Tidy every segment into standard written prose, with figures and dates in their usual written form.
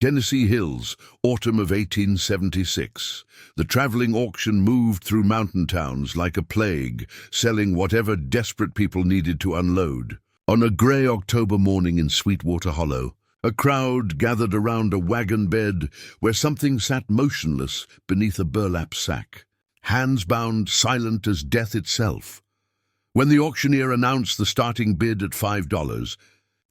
Tennessee Hills, autumn of 1876. The traveling auction moved through mountain towns like a plague, selling whatever desperate people needed to unload. On a grey October morning in Sweetwater Hollow, a crowd gathered around a wagon bed where something sat motionless beneath a burlap sack, hands bound, silent as death itself. When the auctioneer announced the starting bid at $5,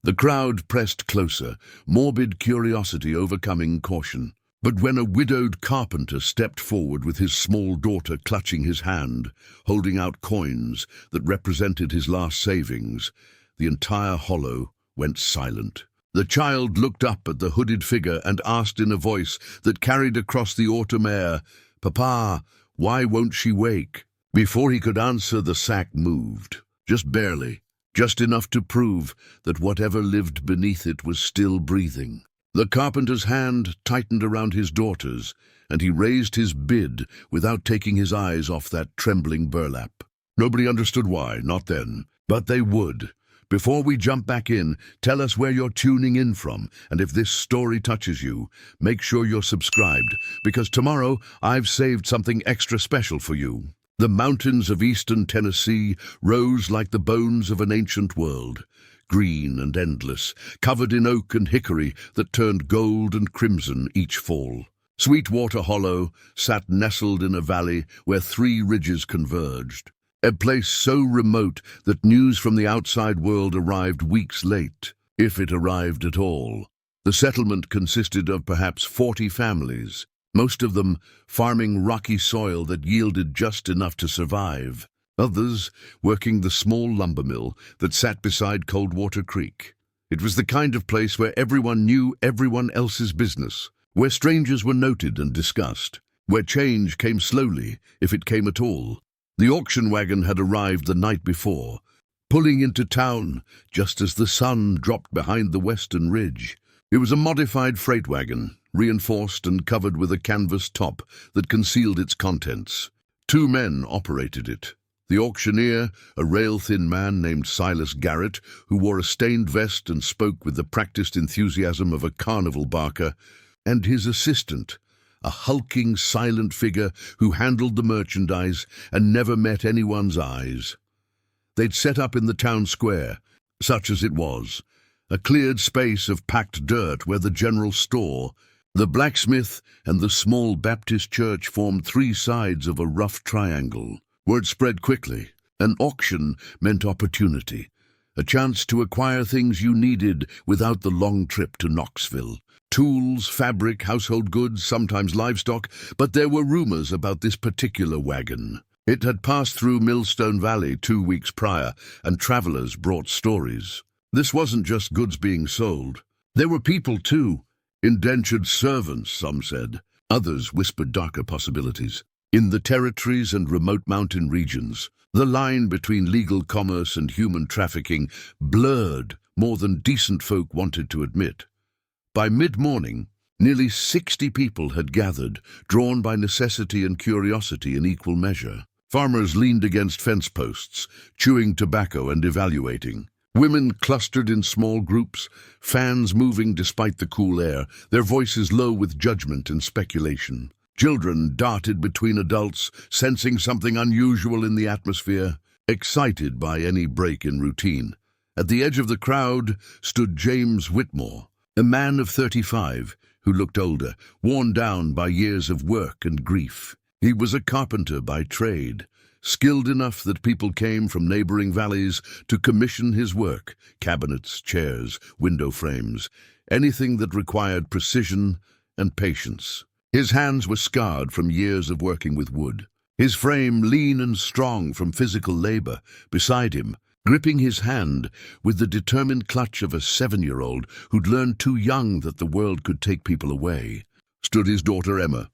the crowd pressed closer, morbid curiosity overcoming caution. But when a widowed carpenter stepped forward with his small daughter clutching his hand, holding out coins that represented his last savings, the entire hollow went silent. The child looked up at the hooded figure and asked in a voice that carried across the autumn air, "Papa, why won't she wake?" Before he could answer, the sack moved, just barely. Just enough to prove that whatever lived beneath it was still breathing. The carpenter's hand tightened around his daughter's, and he raised his bid without taking his eyes off that trembling burlap. Nobody understood why, not then, but they would. Before we jump back in, tell us where you're tuning in from, and if this story touches you, make sure you're subscribed, because tomorrow I've saved something extra special for you. The mountains of eastern Tennessee rose like the bones of an ancient world, green and endless, covered in oak and hickory that turned gold and crimson each fall. Sweetwater Hollow sat nestled in a valley where three ridges converged, a place so remote that news from the outside world arrived weeks late, if it arrived at all. The settlement consisted of perhaps 40 families, most of them farming rocky soil that yielded just enough to survive, others working the small lumber mill that sat beside Coldwater Creek. It was the kind of place where everyone knew everyone else's business, where strangers were noted and discussed, where change came slowly, if it came at all. The auction wagon had arrived the night before, pulling into town just as the sun dropped behind the western ridge. It was a modified freight wagon, reinforced and covered with a canvas top that concealed its contents. 2 men operated it. The auctioneer, a rail-thin man named Silas Garrett, who wore a stained vest and spoke with the practiced enthusiasm of a carnival barker, and his assistant, a hulking, silent figure who handled the merchandise and never met anyone's eyes. They'd set up in the town square, such as it was, a cleared space of packed dirt where the general store, the blacksmith, and the small Baptist church formed 3 sides of a rough triangle. Word spread quickly. An auction meant opportunity, a chance to acquire things you needed without the long trip to Knoxville. Tools, fabric, household goods, sometimes livestock, but there were rumors about this particular wagon. It had passed through Millstone Valley 2 weeks prior, and travelers brought stories. This wasn't just goods being sold. There were people, too. Indentured servants, some said. Others whispered darker possibilities. In the territories and remote mountain regions, the line between legal commerce and human trafficking blurred more than decent folk wanted to admit. By mid-morning, nearly 60 people had gathered, drawn by necessity and curiosity in equal measure. Farmers leaned against fence posts, chewing tobacco and evaluating. Women clustered in small groups, fans moving despite the cool air, their voices low with judgment and speculation. Children darted between adults, sensing something unusual in the atmosphere, excited by any break in routine. At the edge of the crowd stood James Whitmore, a man of 35 who looked older, worn down by years of work and grief. He was a carpenter by trade, skilled enough that people came from neighboring valleys to commission his work: cabinets, chairs, window frames, anything that required precision and patience. His hands were scarred from years of working with wood, his frame lean and strong from physical labor. Beside him, gripping his hand with the determined clutch of a 7-year-old who'd learned too young that the world could take people away, stood his daughter Emma.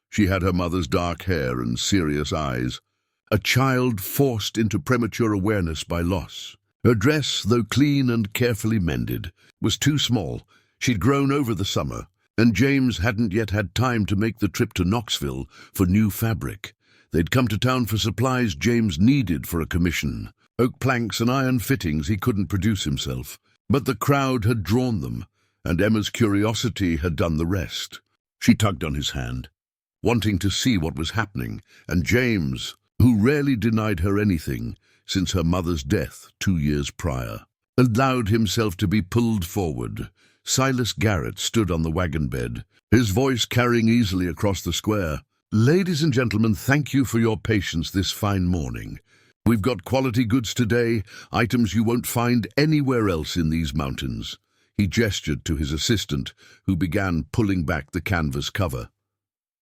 She had her mother's dark hair and serious eyes, a child forced into premature awareness by loss. Her dress, though clean and carefully mended, was too small. She'd grown over the summer, and James hadn't yet had time to make the trip to Knoxville for new fabric. They'd come to town for supplies James needed for a commission, oak planks and iron fittings he couldn't produce himself. But the crowd had drawn them, and Emma's curiosity had done the rest. She tugged on his hand, wanting to see what was happening, and James, who rarely denied her anything since her mother's death 2 years prior, allowed himself to be pulled forward. Silas Garrett stood on the wagon bed, his voice carrying easily across the square. "Ladies and gentlemen, thank you for your patience this fine morning. We've got quality goods today, items you won't find anywhere else in these mountains." He gestured to his assistant, who began pulling back the canvas cover.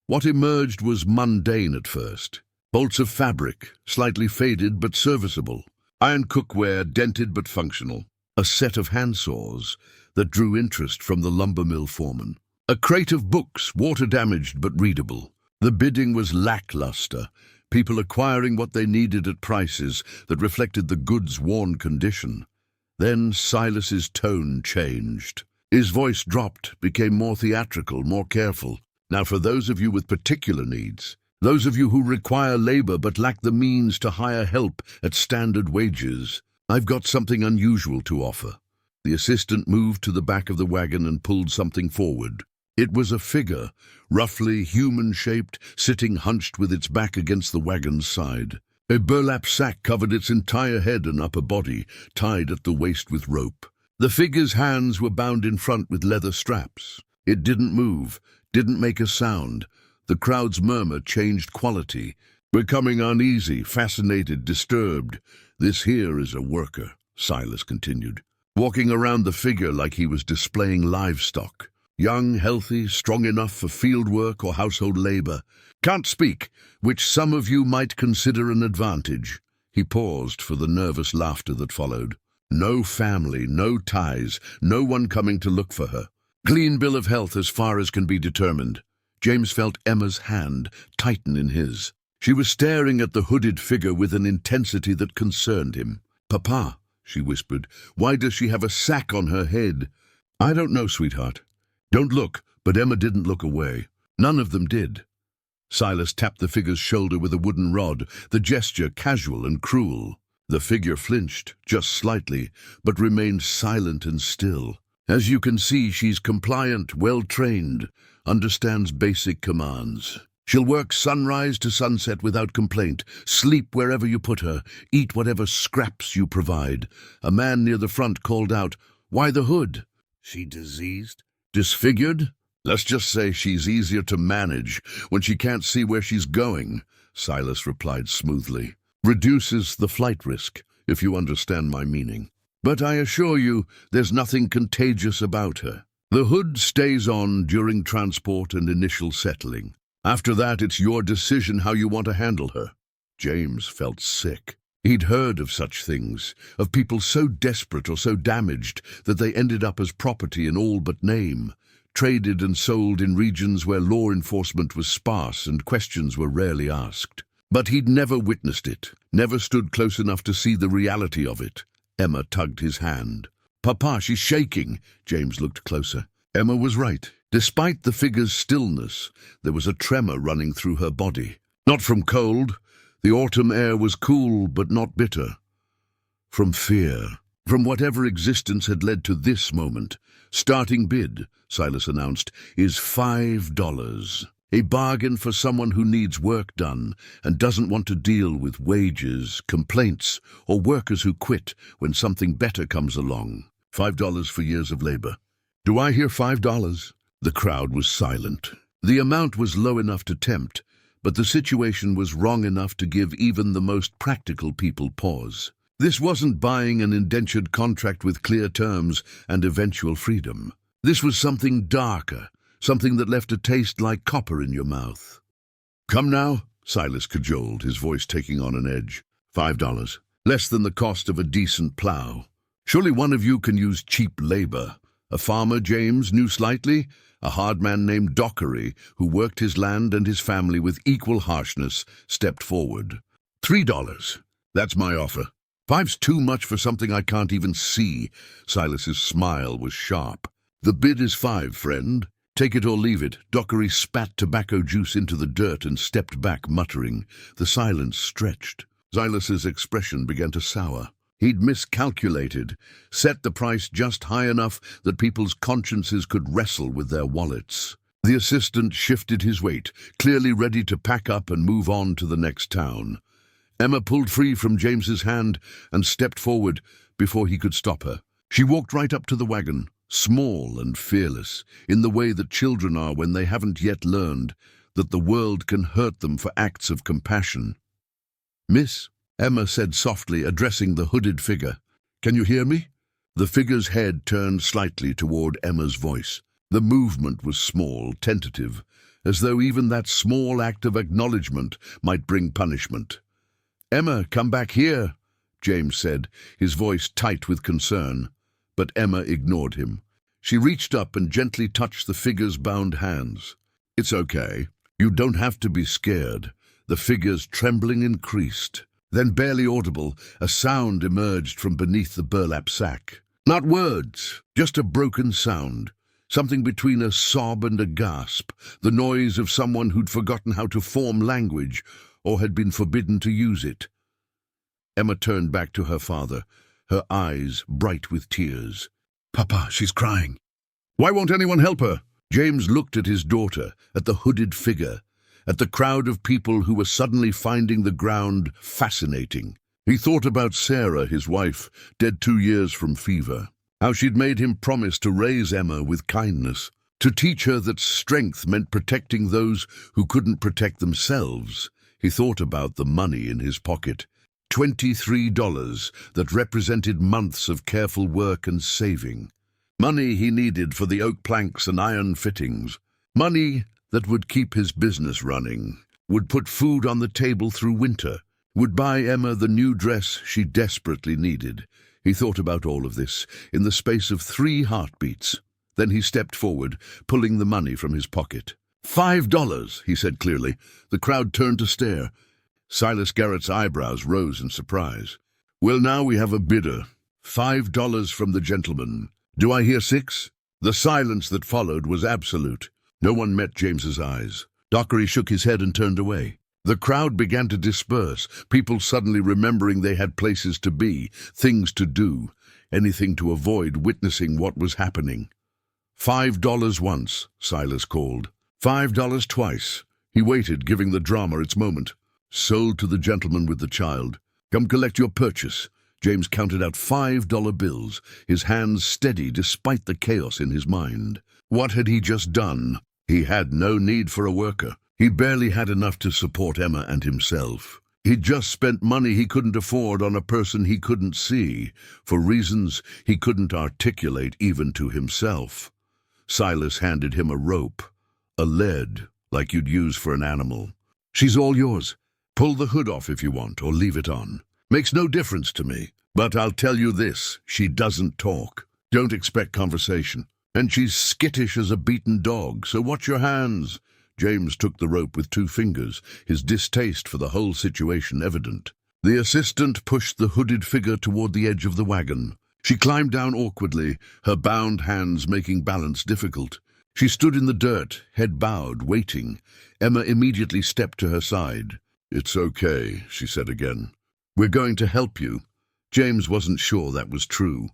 What emerged was mundane at first. Bolts of fabric, slightly faded but serviceable. Iron cookware, dented but functional. A set of handsaws that drew interest from the lumber mill foreman. A crate of books, water-damaged but readable. The bidding was lackluster, people acquiring what they needed at prices that reflected the goods' worn condition. Then Silas's tone changed. His voice dropped, became more theatrical, more careful. "Now for those of you with particular needs, those of you who require labor but lack the means to hire help at standard wages, I've got something unusual to offer." The assistant moved to the back of the wagon and pulled something forward. It was a figure, roughly human-shaped, sitting hunched with its back against the wagon's side. A burlap sack covered its entire head and upper body, tied at the waist with rope. The figure's hands were bound in front with leather straps. It didn't move, didn't make a sound. The crowd's murmur changed quality, becoming uneasy, fascinated, disturbed. "This here is a worker," Silas continued, walking around the figure like he was displaying livestock. "Young, healthy, strong enough for field work or household labor. Can't speak, which some of you might consider an advantage." He paused for the nervous laughter that followed. "No family, no ties, no one coming to look for her. Clean bill of health as far as can be determined." James felt Emma's hand tighten in his. She was staring at the hooded figure with an intensity that concerned him. "Papa," she whispered, "why does she have a sack on her head?" "I don't know, sweetheart." "Don't look," but Emma didn't look away. None of them did. Silas tapped the figure's shoulder with a wooden rod, the gesture casual and cruel. The figure flinched, just slightly, but remained silent and still. "As you can see, she's compliant, well-trained, understands basic commands. She'll work sunrise to sunset without complaint, sleep wherever you put her, eat whatever scraps you provide." A man near the front called out, "Why the hood?" "She diseased? Disfigured? Let's just say she's easier to manage when she can't see where she's going," Silas replied smoothly. "Reduces the flight risk, if you understand my meaning. But I assure you, there's nothing contagious about her. The hood stays on during transport and initial settling. After that, it's your decision how you want to handle her." James felt sick. He'd heard of such things, of people so desperate or so damaged that they ended up as property in all but name, traded and sold in regions where law enforcement was sparse and questions were rarely asked. But he'd never witnessed it, never stood close enough to see the reality of it. Emma tugged his hand. "Papa, she's shaking." James looked closer. Emma was right. Despite the figure's stillness, there was a tremor running through her body. Not from cold. The autumn air was cool but not bitter. From fear. From whatever existence had led to this moment. "Starting bid," Silas announced, "is $5. A bargain for someone who needs work done and doesn't want to deal with wages, complaints, or workers who quit when something better comes along. $5 for years of labor." "Do I hear $5? The crowd was silent. The amount was low enough to tempt, but the situation was wrong enough to give even the most practical people pause. This wasn't buying an indentured contract with clear terms and eventual freedom. This was something darker, something that left a taste like copper in your mouth. "Come now," Silas cajoled, his voice taking on an edge. $5, less than the cost of a decent plow. Surely one of you can use cheap labor. A farmer James knew slightly, a hard man named Dockery, who worked his land and his family with equal harshness, stepped forward. $3. That's my offer. $5's too much for something I can't even see." Silas's smile was sharp. "The bid is $5, friend. Take it or leave it." Dockery spat tobacco juice into the dirt and stepped back, muttering. The silence stretched. Silas's expression began to sour. He'd miscalculated, set the price just high enough that people's consciences could wrestle with their wallets. The assistant shifted his weight, clearly ready to pack up and move on to the next town. Emma pulled free from James's hand and stepped forward before he could stop her. She walked right up to the wagon, small and fearless, in the way that children are when they haven't yet learned that the world can hurt them for acts of compassion. "Miss," Emma said softly, addressing the hooded figure. "Can you hear me?" The figure's head turned slightly toward Emma's voice. The movement was small, tentative, as though even that small act of acknowledgement might bring punishment. "Emma, come back here," James said, his voice tight with concern. But Emma ignored him. She reached up and gently touched the figure's bound hands. "It's okay. You don't have to be scared." The figure's trembling increased. Then, barely audible, a sound emerged from beneath the burlap sack. Not words, just a broken sound. Something between a sob and a gasp, the noise of someone who'd forgotten how to form language or had been forbidden to use it. Emma turned back to her father, her eyes bright with tears. "Papa, she's crying." "Why won't anyone help her?" James looked at his daughter, at the hooded figure, at the crowd of people who were suddenly finding the ground fascinating. He thought about Sarah, his wife, dead 2 years from fever. How she'd made him promise to raise Emma with kindness, to teach her that strength meant protecting those who couldn't protect themselves. He thought about the money in his pocket, $23 that represented months of careful work and saving. Money he needed for the oak planks and iron fittings. Money that would keep his business running, would put food on the table through winter, would buy Emma the new dress she desperately needed. He thought about all of this in the space of 3 heartbeats. Then he stepped forward, pulling the money from his pocket. $5, he said clearly. The crowd turned to stare. Silas Garrett's eyebrows rose in surprise. "Well, now we have a bidder. $5 from the gentleman. Do I hear 6? The silence that followed was absolute. No one met James's eyes. Dockery shook his head and turned away. The crowd began to disperse, people suddenly remembering they had places to be, things to do, anything to avoid witnessing what was happening. $5 once, Silas called. $5 twice. He waited, giving the drama its moment. Sold to the gentleman with the child. Come collect your purchase. James counted out $5 bills, his hands steady despite the chaos in his mind. What had he just done? He had no need for a worker. He barely had enough to support Emma and himself. He'd just spent money he couldn't afford on a person he couldn't see, for reasons he couldn't articulate even to himself. Silas handed him a rope, a lead, like you'd use for an animal. "She's all yours. Pull the hood off if you want, or leave it on. Makes no difference to me. But I'll tell you this, she doesn't talk. Don't expect conversation. And she's skittish as a beaten dog, so watch your hands." James took the rope with 2 fingers, his distaste for the whole situation evident. The assistant pushed the hooded figure toward the edge of the wagon. She climbed down awkwardly, her bound hands making balance difficult. She stood in the dirt, head bowed, waiting. Emma immediately stepped to her side. "It's okay," she said again. "We're going to help you." James wasn't sure that was true.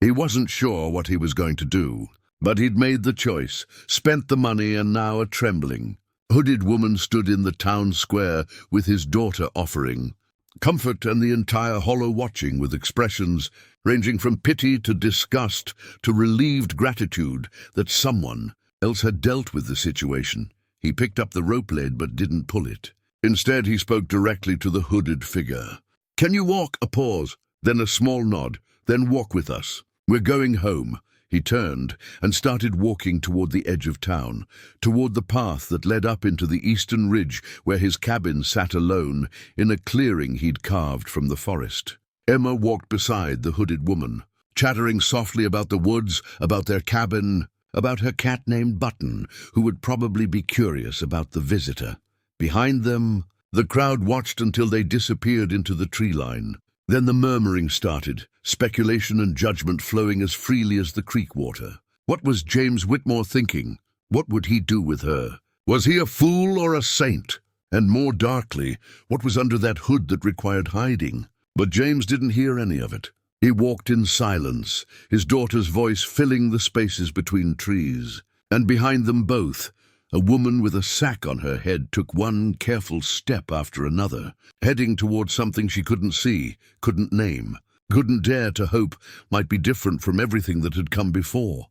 He wasn't sure what he was going to do. But he'd made the choice, spent the money, and now a trembling, hooded woman stood in the town square with his daughter offering comfort, and the entire hollow watching with expressions ranging from pity to disgust to relieved gratitude that someone else had dealt with the situation. He picked up the rope lead but didn't pull it. Instead, he spoke directly to the hooded figure. "Can you walk?" A pause, then a small nod. "Then walk with us. We're going home." He turned and started walking toward the edge of town, toward the path that led up into the eastern ridge where his cabin sat alone in a clearing he'd carved from the forest. Emma walked beside the hooded woman, chattering softly about the woods, about their cabin, about her cat named Button, who would probably be curious about the visitor. Behind them, the crowd watched until they disappeared into the tree line. Then the murmuring started, speculation and judgment flowing as freely as the creek water. What was James Whitmore thinking? What would he do with her? Was he a fool or a saint? And more darkly, what was under that hood that required hiding? But James didn't hear any of it. He walked in silence, his daughter's voice filling the spaces between trees. And behind them both, a woman with a sack on her head took one careful step after another, heading toward something she couldn't see, couldn't name, couldn't dare to hope might be different from everything that had come before.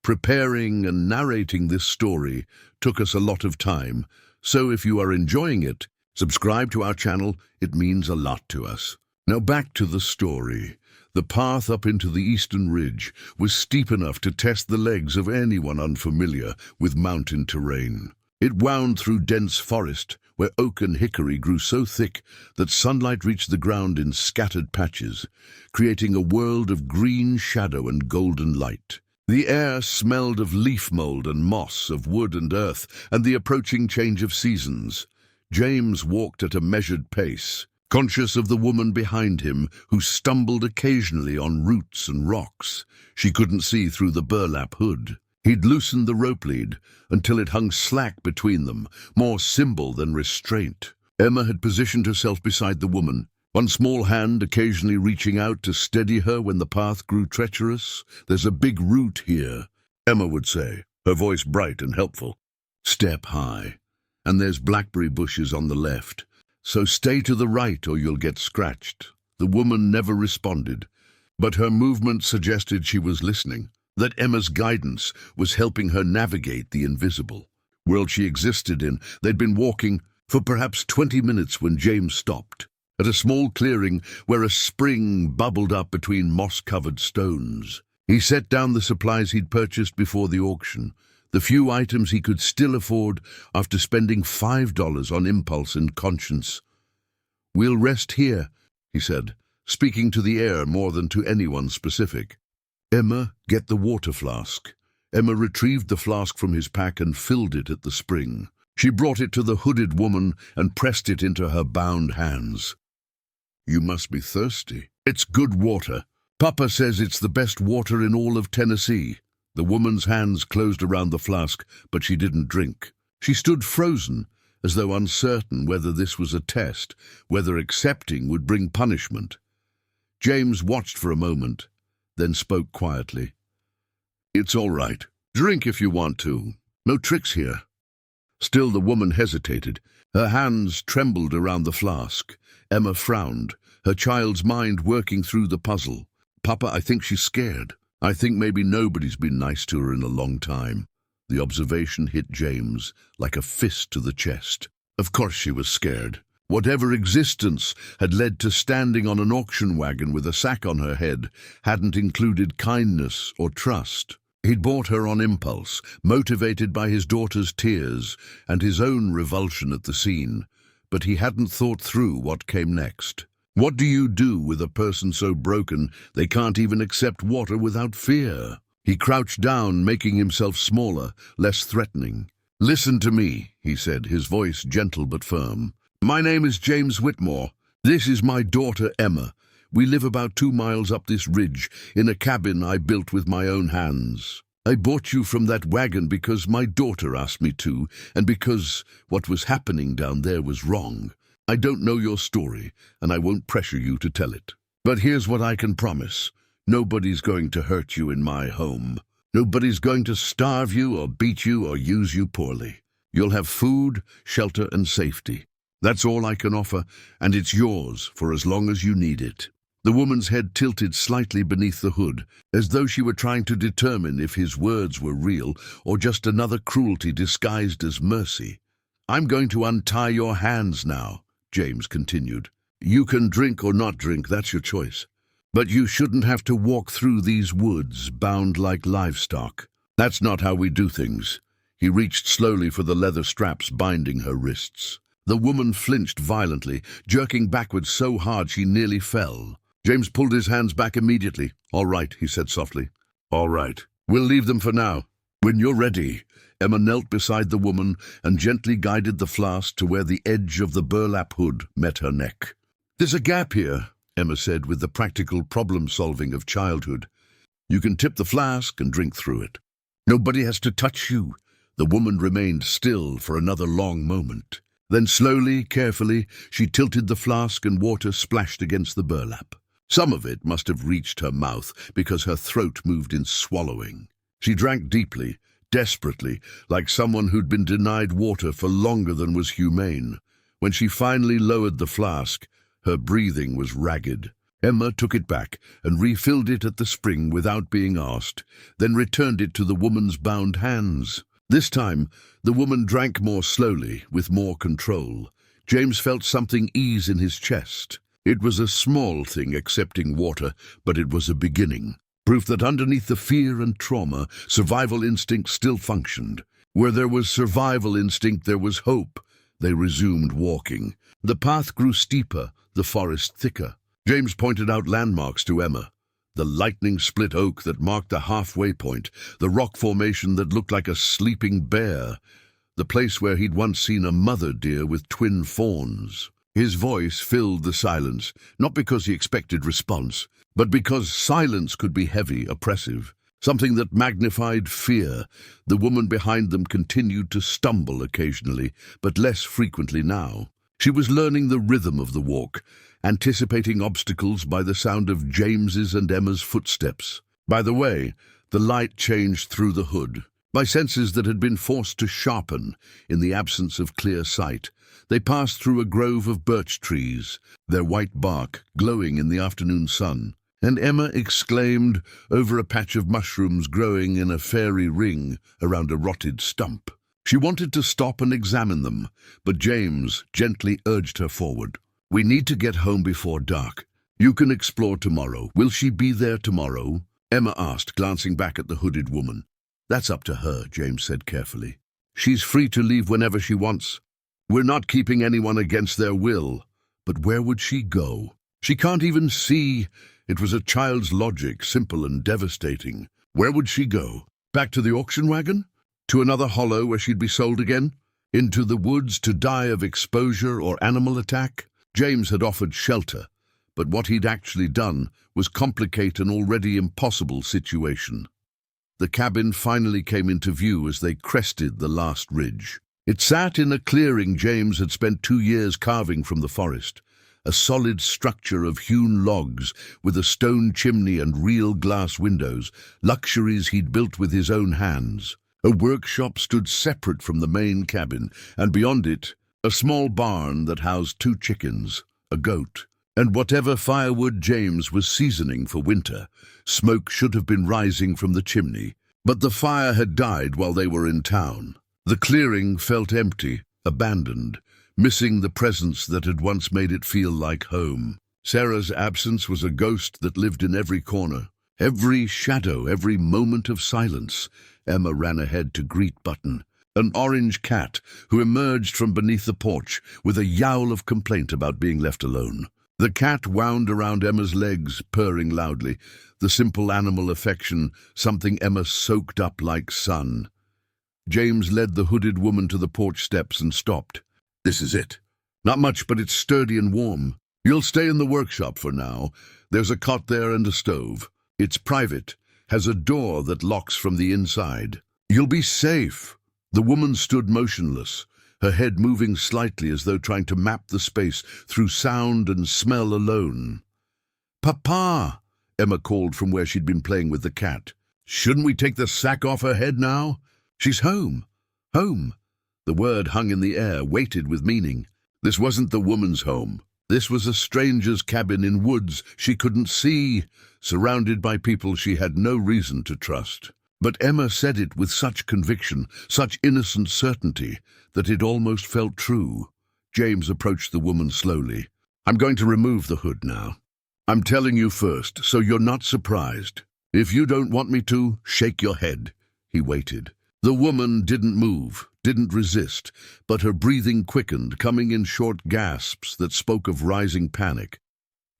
Preparing and narrating this story took us a lot of time, so if you are enjoying it, subscribe to our channel. It means a lot to us. Now back to the story. The path up into the eastern ridge was steep enough to test the legs of anyone unfamiliar with mountain terrain. It wound through dense forest, where oak and hickory grew so thick that sunlight reached the ground in scattered patches, creating a world of green shadow and golden light. The air smelled of leaf mold and moss, of wood and earth, and the approaching change of seasons. James walked at a measured pace, conscious of the woman behind him who stumbled occasionally on roots and rocks. She couldn't see through the burlap hood. He'd loosened the rope lead until it hung slack between them, more symbol than restraint. Emma had positioned herself beside the woman, one small hand occasionally reaching out to steady her when the path grew treacherous. "There's a big root here," Emma would say, her voice bright and helpful. "Step high. And there's blackberry bushes on the left. So stay to the right or you'll get scratched." The woman never responded, but her movement suggested she was listening, that Emma's guidance was helping her navigate the invisible world she existed in. They'd been walking for perhaps 20 minutes when James stopped, at a small clearing where a spring bubbled up between moss-covered stones. He set down the supplies he'd purchased before the auction, the few items he could still afford after spending $5 on impulse and conscience. "We'll rest here," he said, speaking to the air more than to anyone specific. "Emma, get the water flask." Emma retrieved the flask from his pack and filled it at the spring. She brought it to the hooded woman and pressed it into her bound hands. "You must be thirsty. It's good water. Papa says it's the best water in all of Tennessee." The woman's hands closed around the flask, but she didn't drink. She stood frozen, as though uncertain whether this was a test, whether accepting would bring punishment. James watched for a moment, then spoke quietly. "It's all right. Drink if you want to. No tricks here." Still the woman hesitated. Her hands trembled around the flask. Emma frowned, her child's mind working through the puzzle. "Papa, I think she's scared. I think maybe nobody's been nice to her in a long time." The observation hit James like a fist to the chest. Of course she was scared. Whatever existence had led to standing on an auction wagon with a sack on her head hadn't included kindness or trust. He'd bought her on impulse, motivated by his daughter's tears and his own revulsion at the scene, but he hadn't thought through what came next. What do you do with a person so broken they can't even accept water without fear? He crouched down, making himself smaller, less threatening. "Listen to me," he said, his voice gentle but firm. "My name is James Whitmore. This is my daughter, Emma. We live about 2 miles up this ridge, in a cabin I built with my own hands. I bought you from that wagon because my daughter asked me to, and because what was happening down there was wrong. I don't know your story, and I won't pressure you to tell it. But here's what I can promise. Nobody's going to hurt you in my home. Nobody's going to starve you or beat you or use you poorly. You'll have food, shelter, and safety. That's all I can offer, and it's yours for as long as you need it." The woman's head tilted slightly beneath the hood, as though she were trying to determine if his words were real or just another cruelty disguised as mercy. "I'm going to untie your hands now," James continued. "You can drink or not drink, that's your choice. But you shouldn't have to walk through these woods bound like livestock. That's not how we do things." He reached slowly for the leather straps binding her wrists. The woman flinched violently, jerking backwards so hard she nearly fell. James pulled his hands back immediately. "All right," he said softly. "All right. We'll leave them for now. When you're ready." Emma knelt beside the woman and gently guided the flask to where the edge of the burlap hood met her neck. "There's a gap here," Emma said with the practical problem-solving of childhood. "You can tip the flask and drink through it. Nobody has to touch you." The woman remained still for another long moment. Then slowly, carefully, she tilted the flask and water splashed against the burlap. Some of it must have reached her mouth because her throat moved in swallowing. She drank deeply, desperately, like someone who'd been denied water for longer than was humane. When she finally lowered the flask, her breathing was ragged. Emma took it back and refilled it at the spring without being asked, then returned it to the woman's bound hands. This time, the woman drank more slowly, with more control. James felt something ease in his chest. It was a small thing accepting water, but it was a beginning. Proof that underneath the fear and trauma, survival instinct still functioned. Where there was survival instinct, there was hope. They resumed walking. The path grew steeper, the forest thicker. James pointed out landmarks to Emma. The lightning-split oak that marked the halfway point, the rock formation that looked like a sleeping bear, the place where he'd once seen a mother deer with twin fawns. His voice filled the silence, not because he expected response, but because silence could be heavy, oppressive, something that magnified fear. The woman behind them continued to stumble occasionally, but less frequently now. She was learning the rhythm of the walk, anticipating obstacles by the sound of James's and Emma's footsteps. By the way, the light changed through the hood. By senses that had been forced to sharpen in the absence of clear sight, they passed through a grove of birch trees, their white bark glowing in the afternoon sun, and Emma exclaimed over a patch of mushrooms growing in a fairy ring around a rotted stump. She wanted to stop and examine them, but James gently urged her forward. "We need to get home before dark. You can explore tomorrow. Will she be there tomorrow?" Emma asked, glancing back at the hooded woman. "That's up to her," James said carefully. "She's free to leave whenever she wants. We're not keeping anyone against their will. But where would she go? She can't even see." It was a child's logic, simple and devastating. Where would she go? Back to the auction wagon? To another hollow where she'd be sold again? Into the woods to die of exposure or animal attack? James had offered shelter, but what he'd actually done was complicate an already impossible situation. The cabin finally came into view as they crested the last ridge. It sat in a clearing James had spent 2 years carving from the forest, a solid structure of hewn logs with a stone chimney and real glass windows, luxuries he'd built with his own hands. A workshop stood separate from the main cabin, and beyond it, a small barn that housed 2 chickens, a goat, and whatever firewood James was seasoning for winter. Smoke should have been rising from the chimney, but the fire had died while they were in town. The clearing felt empty, abandoned, missing the presence that had once made it feel like home. Sarah's absence was a ghost that lived in every corner, every shadow, every moment of silence. Emma ran ahead to greet Button, an orange cat who emerged from beneath the porch with a yowl of complaint about being left alone. The cat wound around Emma's legs, purring loudly, the simple animal affection, something Emma soaked up like sun. James led the hooded woman to the porch steps and stopped. "This is it. Not much, but it's sturdy and warm. You'll stay in the workshop for now. There's a cot there and a stove. It's private, has a door that locks from the inside. You'll be safe." The woman stood motionless, her head moving slightly as though trying to map the space through sound and smell alone. "Papa!" Emma called from where she'd been playing with the cat. "Shouldn't we take the sack off her head now? She's home. Home." The word hung in the air, weighted with meaning. This wasn't the woman's home. This was a stranger's cabin in woods she couldn't see, surrounded by people she had no reason to trust. But Emma said it with such conviction, such innocent certainty, that it almost felt true. James approached the woman slowly. "I'm going to remove the hood now. I'm telling you first, so you're not surprised. If you don't want me to, shake your head." He waited. The woman didn't move, didn't resist, but her breathing quickened, coming in short gasps that spoke of rising panic.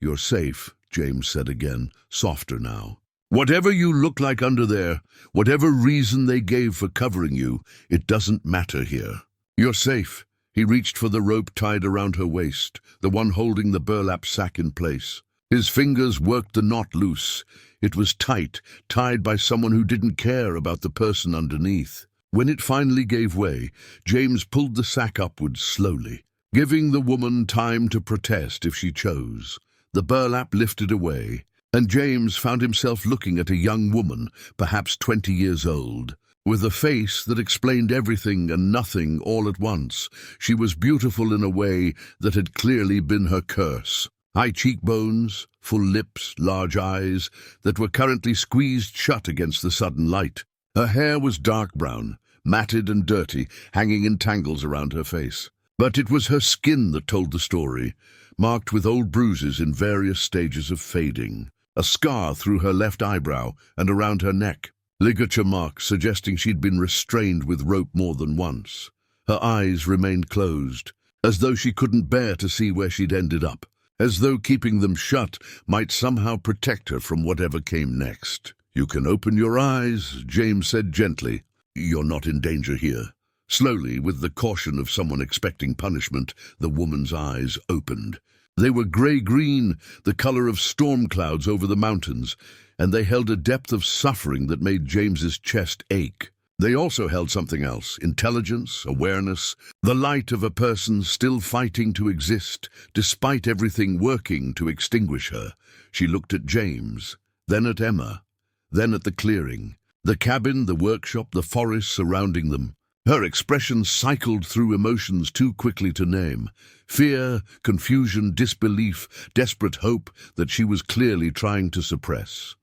"You're safe," James said again, softer now. "Whatever you look like under there, whatever reason they gave for covering you, it doesn't matter here. You're safe." He reached for the rope tied around her waist, the one holding the burlap sack in place. His fingers worked the knot loose. It was tight, tied by someone who didn't care about the person underneath. When it finally gave way, James pulled the sack upwards slowly, giving the woman time to protest if she chose. The burlap lifted away, and James found himself looking at a young woman, perhaps 20 years old, with a face that explained everything and nothing all at once. She was beautiful in a way that had clearly been her curse. High cheekbones, full lips, large eyes that were currently squeezed shut against the sudden light. Her hair was dark brown, matted and dirty, hanging in tangles around her face. But it was her skin that told the story, marked with old bruises in various stages of fading. A scar through her left eyebrow and around her neck, ligature marks suggesting she'd been restrained with rope more than once. Her eyes remained closed, as though she couldn't bear to see where she'd ended up, as though keeping them shut might somehow protect her from whatever came next. "You can open your eyes," James said gently. "You're not in danger here." Slowly, with the caution of someone expecting punishment, the woman's eyes opened. They were grey-green, the color of storm clouds over the mountains, and they held a depth of suffering that made James's chest ache. They also held something else: intelligence, awareness, the light of a person still fighting to exist, despite everything working to extinguish her. She looked at James, then at Emma, then at the clearing, the cabin, the workshop, the forest surrounding them. Her expression cycled through emotions too quickly to name. Fear, confusion, disbelief, desperate hope that she was clearly trying to suppress.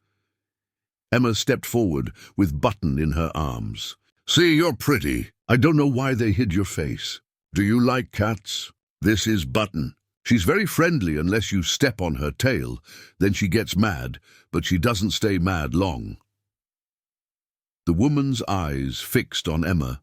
Emma stepped forward with Button in her arms. "See, you're pretty. I don't know why they hid your face. Do you like cats? This is Button. She's very friendly unless you step on her tail. Then she gets mad, but she doesn't stay mad long." The woman's eyes fixed on Emma,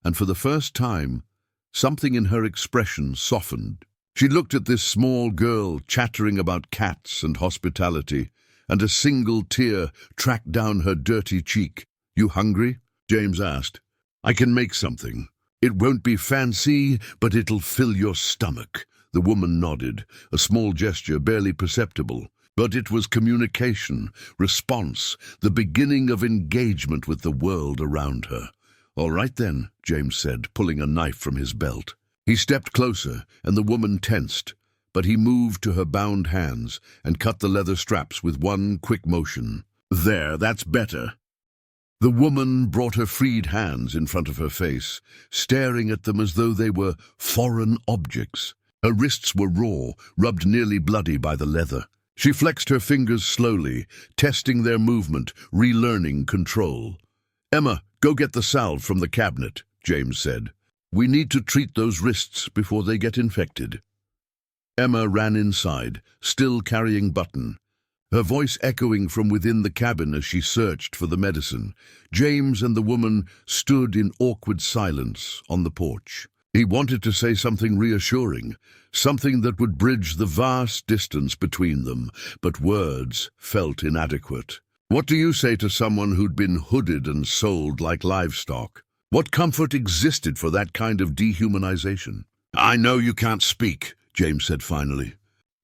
and for the first time, something in her expression softened. She looked at this small girl chattering about cats and hospitality, and a single tear tracked down her dirty cheek. "You hungry?" James asked. "I can make something. It won't be fancy, but it'll fill your stomach." The woman nodded, a small gesture barely perceptible. But it was communication, response, the beginning of engagement with the world around her. "All right then," James said, pulling a knife from his belt. He stepped closer, and the woman tensed, but he moved to her bound hands and cut the leather straps with one quick motion. "There, that's better." The woman brought her freed hands in front of her face, staring at them as though they were foreign objects. Her wrists were raw, rubbed nearly bloody by the leather. She flexed her fingers slowly, testing their movement, relearning control. "Emma, go get the salve from the cabinet," James said. "We need to treat those wrists before they get infected." Emma ran inside, still carrying Button, her voice echoing from within the cabin as she searched for the medicine. James and the woman stood in awkward silence on the porch. He wanted to say something reassuring, something that would bridge the vast distance between them, but words felt inadequate. What do you say to someone who'd been hooded and sold like livestock? What comfort existed for that kind of dehumanization? "I know you can't speak," James said finally.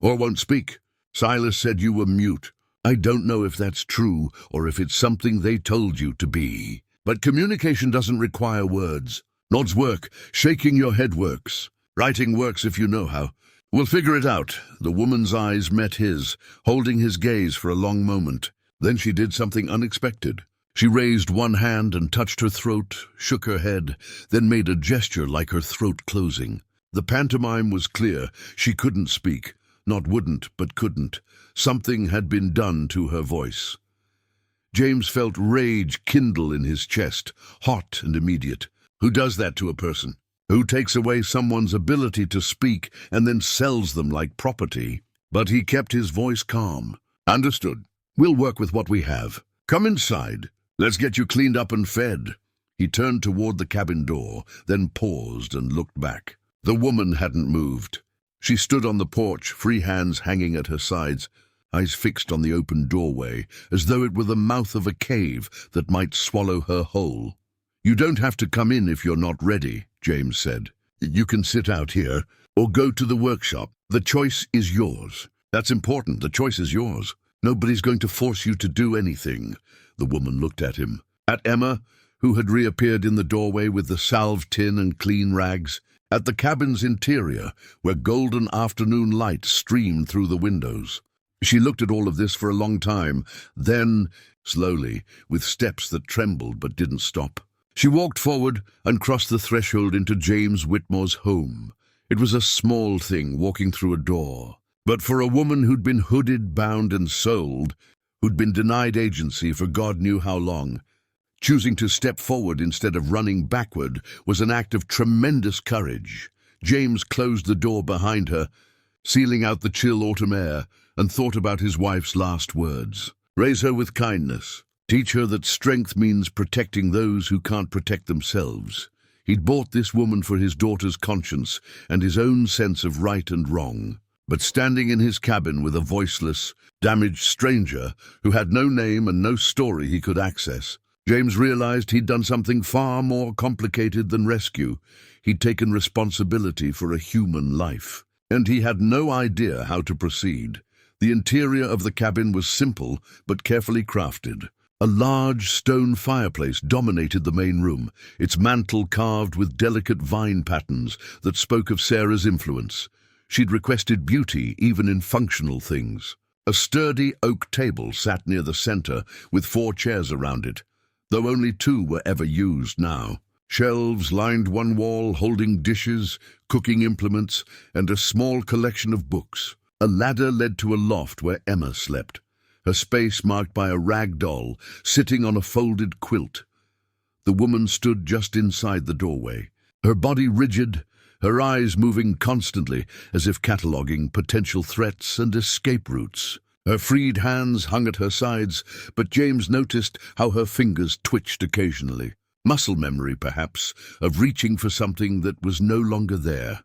"Or won't speak. Silas said you were mute. I don't know if that's true or if it's something they told you to be. But communication doesn't require words. Nods work. Shaking your head works. Writing works if you know how. We'll figure it out." The woman's eyes met his, holding his gaze for a long moment. Then she did something unexpected. She raised one hand and touched her throat, shook her head, then made a gesture like her throat closing. The pantomime was clear. She couldn't speak. Not wouldn't, but couldn't. Something had been done to her voice. James felt rage kindle in his chest, hot and immediate. Who does that to a person? Who takes away someone's ability to speak and then sells them like property? But he kept his voice calm. "Understood. We'll work with what we have. Come inside. Let's get you cleaned up and fed." He turned toward the cabin door, then paused and looked back. The woman hadn't moved. She stood on the porch, free hands hanging at her sides, eyes fixed on the open doorway, as though it were the mouth of a cave that might swallow her whole. "You don't have to come in if you're not ready," James said. "You can sit out here, or go to the workshop. The choice is yours." "That's important. The choice is yours. Nobody's going to force you to do anything." The woman looked at him, at Emma, who had reappeared in the doorway with the salve tin and clean rags, at the cabin's interior, where golden afternoon light streamed through the windows. She looked at all of this for a long time, then, slowly, with steps that trembled but didn't stop, she walked forward and crossed the threshold into James Whitmore's home. It was a small thing walking through a door, but for a woman who'd been hooded, bound, and sold, who'd been denied agency for God knew how long, choosing to step forward instead of running backward was an act of tremendous courage. James closed the door behind her, sealing out the chill autumn air, and thought about his wife's last words. Raise her with kindness. Teach her that strength means protecting those who can't protect themselves. He'd bought this woman for his daughter's conscience and his own sense of right and wrong. But standing in his cabin with a voiceless, damaged stranger who had no name and no story he could access, James realized he'd done something far more complicated than rescue. He'd taken responsibility for a human life, and he had no idea how to proceed. The interior of the cabin was simple but carefully crafted. A large stone fireplace dominated the main room, its mantel carved with delicate vine patterns that spoke of Sarah's influence. She'd requested beauty even in functional things. A sturdy oak table sat near the center with 4 chairs around it, though only 2 were ever used now. Shelves lined one wall holding dishes, cooking implements, and a small collection of books. A ladder led to a loft where Emma slept, her space marked by a rag doll sitting on a folded quilt. The woman stood just inside the doorway, her body rigid, her eyes moving constantly as if cataloguing potential threats and escape routes. Her freed hands hung at her sides, but James noticed how her fingers twitched occasionally. Muscle memory, perhaps, of reaching for something that was no longer there.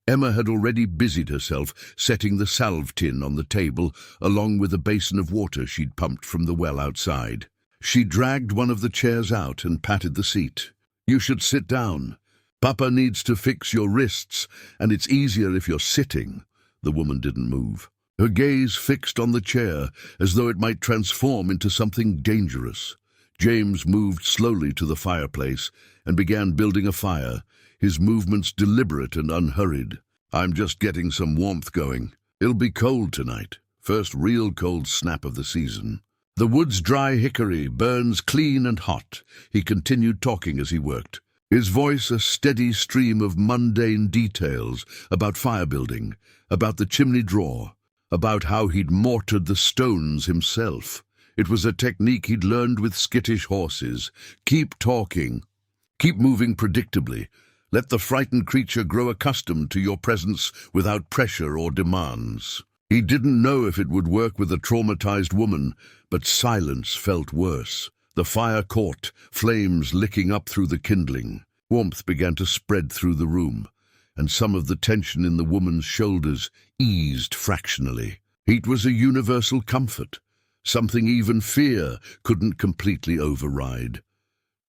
Emma had already busied herself setting the salve tin on the table, along with a basin of water she'd pumped from the well outside. She dragged one of the chairs out and patted the seat. "You should sit down. Papa needs to fix your wrists, and it's easier if you're sitting." The woman didn't move, her gaze fixed on the chair, as though it might transform into something dangerous. James moved slowly to the fireplace and began building a fire, his movements deliberate and unhurried. "I'm just getting some warmth going. It'll be cold tonight. First real cold snap of the season. The wood's dry hickory burns clean and hot." He continued talking as he worked, his voice a steady stream of mundane details about fire building, about the chimney drawer, about how he'd mortared the stones himself. It was a technique he'd learned with skittish horses. Keep talking. Keep moving predictably. Let the frightened creature grow accustomed to your presence without pressure or demands. He didn't know if it would work with a traumatized woman, but silence felt worse. The fire caught, flames licking up through the kindling. Warmth began to spread through the room, and some of the tension in the woman's shoulders eased fractionally. Heat was a universal comfort, something even fear couldn't completely override.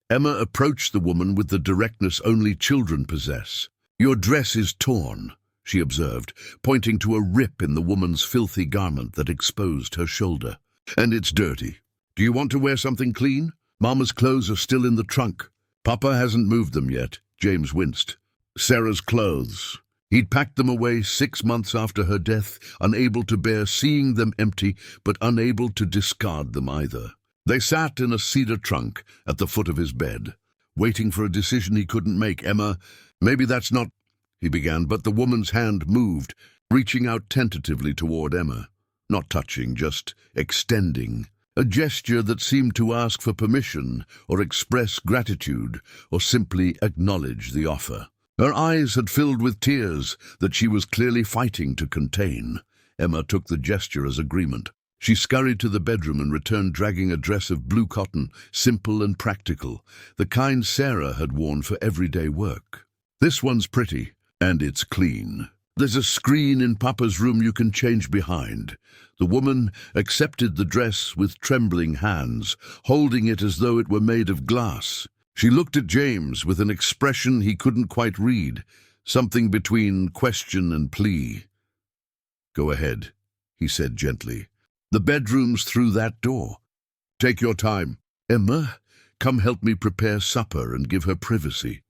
Emma approached the woman with the directness only children possess. "Your dress is torn," she observed, pointing to a rip in the woman's filthy garment that exposed her shoulder. "And it's dirty. Do you want to wear something clean? Mama's clothes are still in the trunk." "Papa hasn't moved them yet," James winced. Sarah's clothes. He'd packed them away 6 months after her death, unable to bear seeing them empty, but unable to discard them either. They sat in a cedar trunk at the foot of his bed, waiting for a decision he couldn't make. "Emma, maybe that's not—" he began, but the woman's hand moved, reaching out tentatively toward Emma. Not touching, just extending. A gesture that seemed to ask for permission, or express gratitude, or simply acknowledge the offer. Her eyes had filled with tears that she was clearly fighting to contain. Emma took the gesture as agreement. She scurried to the bedroom and returned dragging a dress of blue cotton, simple and practical, the kind Sarah had worn for everyday work. "This one's pretty, and it's clean. There's a screen in Papa's room you can change behind." The woman accepted the dress with trembling hands, holding it as though it were made of glass. She looked at James with an expression he couldn't quite read, something between question and plea. "Go ahead," he said gently. "The bedroom's through that door. Take your time." "Emma, Come help me prepare supper and give her privacy."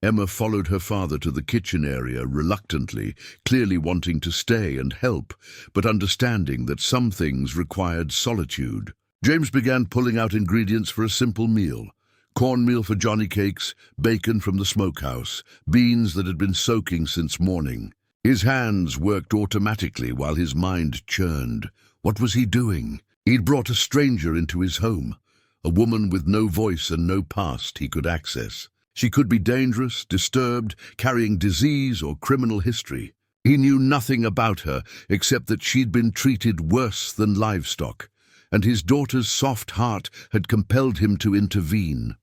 Emma followed her father to the kitchen area reluctantly, clearly wanting to stay and help, but understanding that some things required solitude. James began pulling out ingredients for a simple meal: cornmeal for Johnny cakes, bacon from the smokehouse, beans that had been soaking since morning. His hands worked automatically while his mind churned. What was he doing? He'd brought a stranger into his home, a woman with no voice and no past he could access. She could be dangerous, disturbed, carrying disease or criminal history. He knew nothing about her except that she'd been treated worse than livestock, and his daughter's soft heart had compelled him to intervene.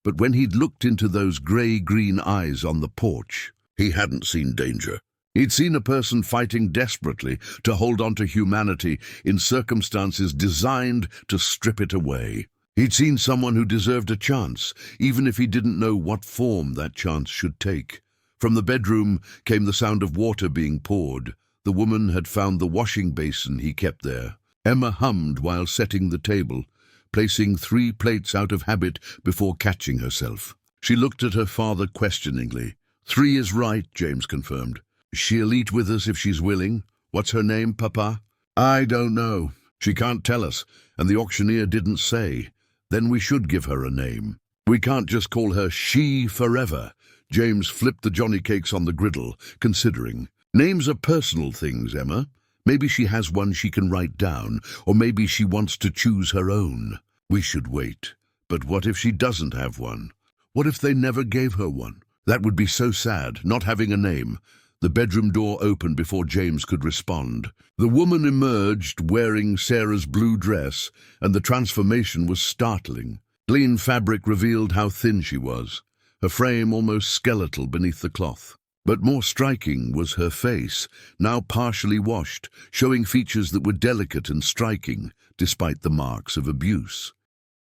But when he'd looked into those grey-green eyes on the porch, he hadn't seen danger. He'd seen a person fighting desperately to hold on to humanity in circumstances designed to strip it away. He'd seen someone who deserved a chance, even if he didn't know what form that chance should take. From the bedroom came the sound of water being poured. The woman had found the washing basin he kept there. Emma hummed while setting the table, placing 3 plates out of habit before catching herself. She looked at her father questioningly. 3 is right, James confirmed. She'll eat with us if she's willing. What's her name, Papa? I don't know. She can't tell us, and the auctioneer didn't say. Then we should give her a name. We can't just call her She forever. James flipped the Johnny cakes on the griddle, considering. Names are personal things, Emma. Maybe she has one she can write down, or maybe she wants to choose her own. We should wait. But what if she doesn't have one? What if they never gave her one? That would be so sad, not having a name. The bedroom door opened before James could respond. The woman emerged wearing Sarah's blue dress, and the transformation was startling. Clean fabric revealed how thin she was, her frame almost skeletal beneath the cloth. But more striking was her face, now partially washed, showing features that were delicate and striking, despite the marks of abuse.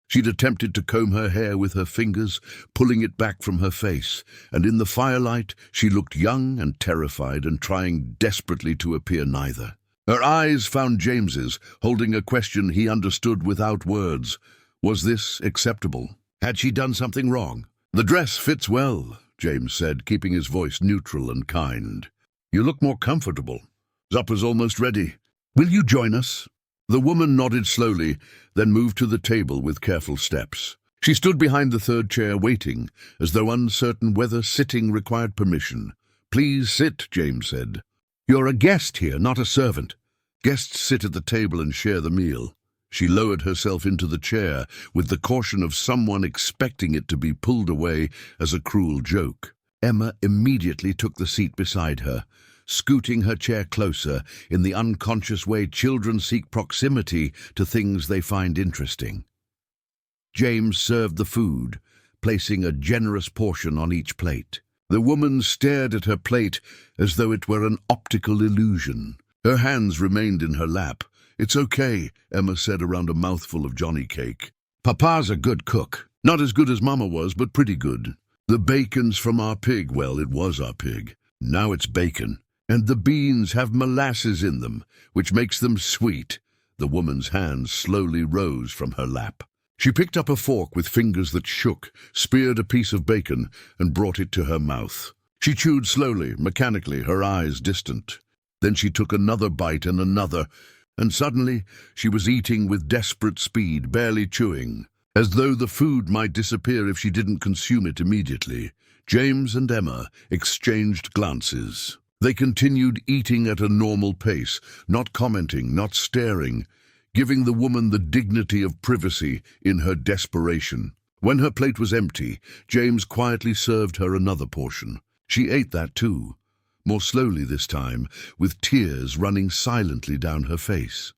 She'd attempted to comb her hair with her fingers, pulling it back from her face, and in the firelight she looked young and terrified and trying desperately to appear neither. Her eyes found James's, holding a question he understood without words. Was this acceptable? Had she done something wrong? The dress fits well, James said, keeping his voice neutral and kind. You look more comfortable. Supper's almost ready. Will you join us? The woman nodded slowly, then moved to the table with careful steps. She stood behind the third chair waiting, as though uncertain whether sitting required permission. Please sit, James said. You're a guest here, not a servant. Guests sit at the table and share the meal. She lowered herself into the chair with the caution of someone expecting it to be pulled away as a cruel joke. Emma immediately took the seat beside her, scooting her chair closer in the unconscious way children seek proximity to things they find interesting. James served the food, placing a generous portion on each plate. The woman stared at her plate as though it were an optical illusion. Her hands remained in her lap. It's okay, Emma said around a mouthful of Johnny cake. Papa's a good cook. Not as good as Mama was, but pretty good. The bacon's from our pig. Well, it was our pig. Now it's bacon. And the beans have molasses in them, which makes them sweet. The woman's hands slowly rose from her lap. She picked up a fork with fingers that shook, speared a piece of bacon, and brought it to her mouth. She chewed slowly, mechanically, her eyes distant. Then she took another bite and another, and suddenly she was eating with desperate speed, barely chewing, as though the food might disappear if she didn't consume it immediately. James and Emma exchanged glances. They continued eating at a normal pace, not commenting, not staring, giving the woman the dignity of privacy in her desperation. When her plate was empty, James quietly served her another portion. She ate that too, more slowly this time, with tears running silently down her face.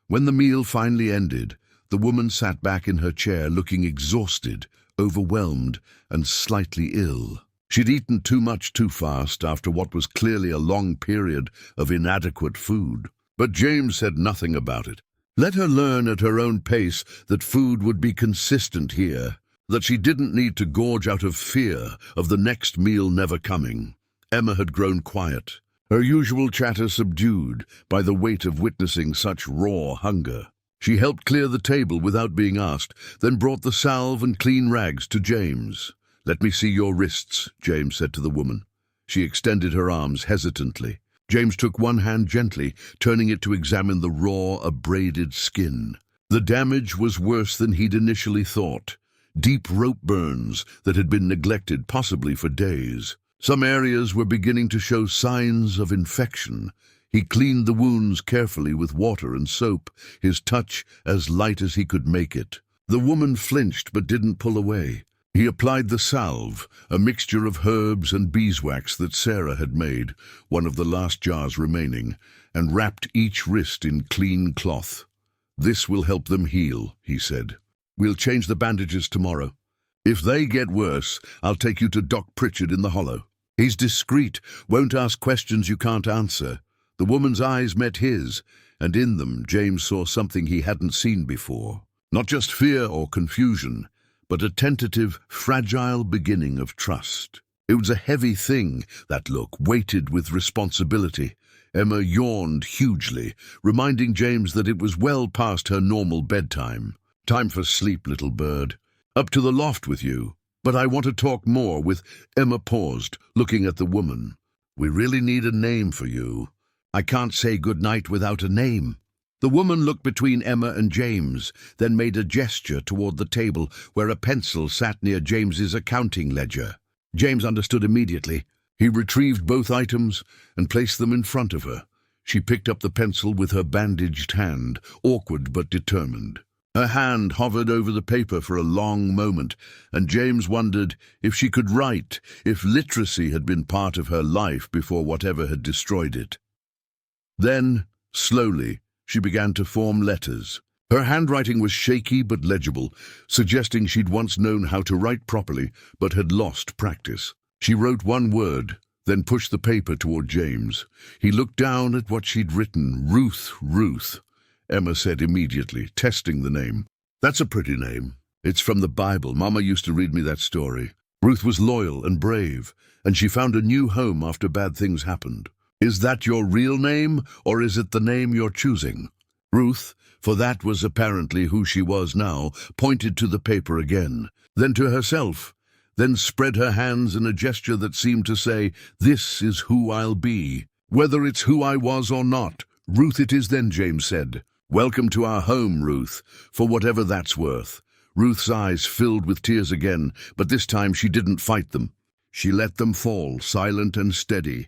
When the meal finally ended, the woman sat back in her chair looking exhausted, overwhelmed, and slightly ill. She'd eaten too much too fast after what was clearly a long period of inadequate food. But James said nothing about it. Let her learn at her own pace that food would be consistent here, that she didn't need to gorge out of fear of the next meal never coming. Emma had grown quiet, her usual chatter subdued by the weight of witnessing such raw hunger. She helped clear the table without being asked, then brought the salve and clean rags to James. "Let me see your wrists," James said to the woman. She extended her arms hesitantly. James took one hand gently, turning it to examine the raw, abraded skin. The damage was worse than he'd initially thought. Deep rope burns that had been neglected possibly for days. Some areas were beginning to show signs of infection. He cleaned the wounds carefully with water and soap, his touch as light as he could make it. The woman flinched but didn't pull away. He applied the salve, a mixture of herbs and beeswax that Sarah had made, one of the last jars remaining, and wrapped each wrist in clean cloth. "This will help them heal," he said. "We'll change the bandages tomorrow. If they get worse, I'll take you to Doc Pritchard in the Hollow. He's discreet, won't ask questions you can't answer." The woman's eyes met his, and in them James saw something he hadn't seen before. Not just fear or confusion, but a tentative, fragile beginning of trust. It was a heavy thing, that look, weighted with responsibility. Emma yawned hugely, reminding James that it was well past her normal bedtime. "Time for sleep, little bird. Up to the loft with you. But I want to talk more with—" Emma paused, looking at the woman. "We really need a name for you. I can't say goodnight without a name." The woman looked between Emma and James, then made a gesture toward the table where a pencil sat near James's accounting ledger. James understood immediately. He retrieved both items and placed them in front of her. She picked up the pencil with her bandaged hand, awkward but determined. Her hand hovered over the paper for a long moment, and James wondered if she could write, if literacy had been part of her life before whatever had destroyed it. Then, slowly, she began to form letters. Her handwriting was shaky but legible, suggesting she'd once known how to write properly but had lost practice. She wrote one word, then pushed the paper toward James. He looked down at what she'd written. "Ruth, Ruth," Emma said immediately, testing the name. "That's a pretty name. It's from the Bible. Mama used to read me that story. Ruth was loyal and brave, and she found a new home after bad things happened. Is that your real name, or is it the name you're choosing?" Ruth, for that was apparently who she was now, pointed to the paper again, then to herself, then spread her hands in a gesture that seemed to say, "This is who I'll be. Whether it's who I was or not." "Ruth it is then," James said. "Welcome to our home, Ruth, for whatever that's worth." Ruth's eyes filled with tears again, but this time she didn't fight them. She let them fall, silent and steady,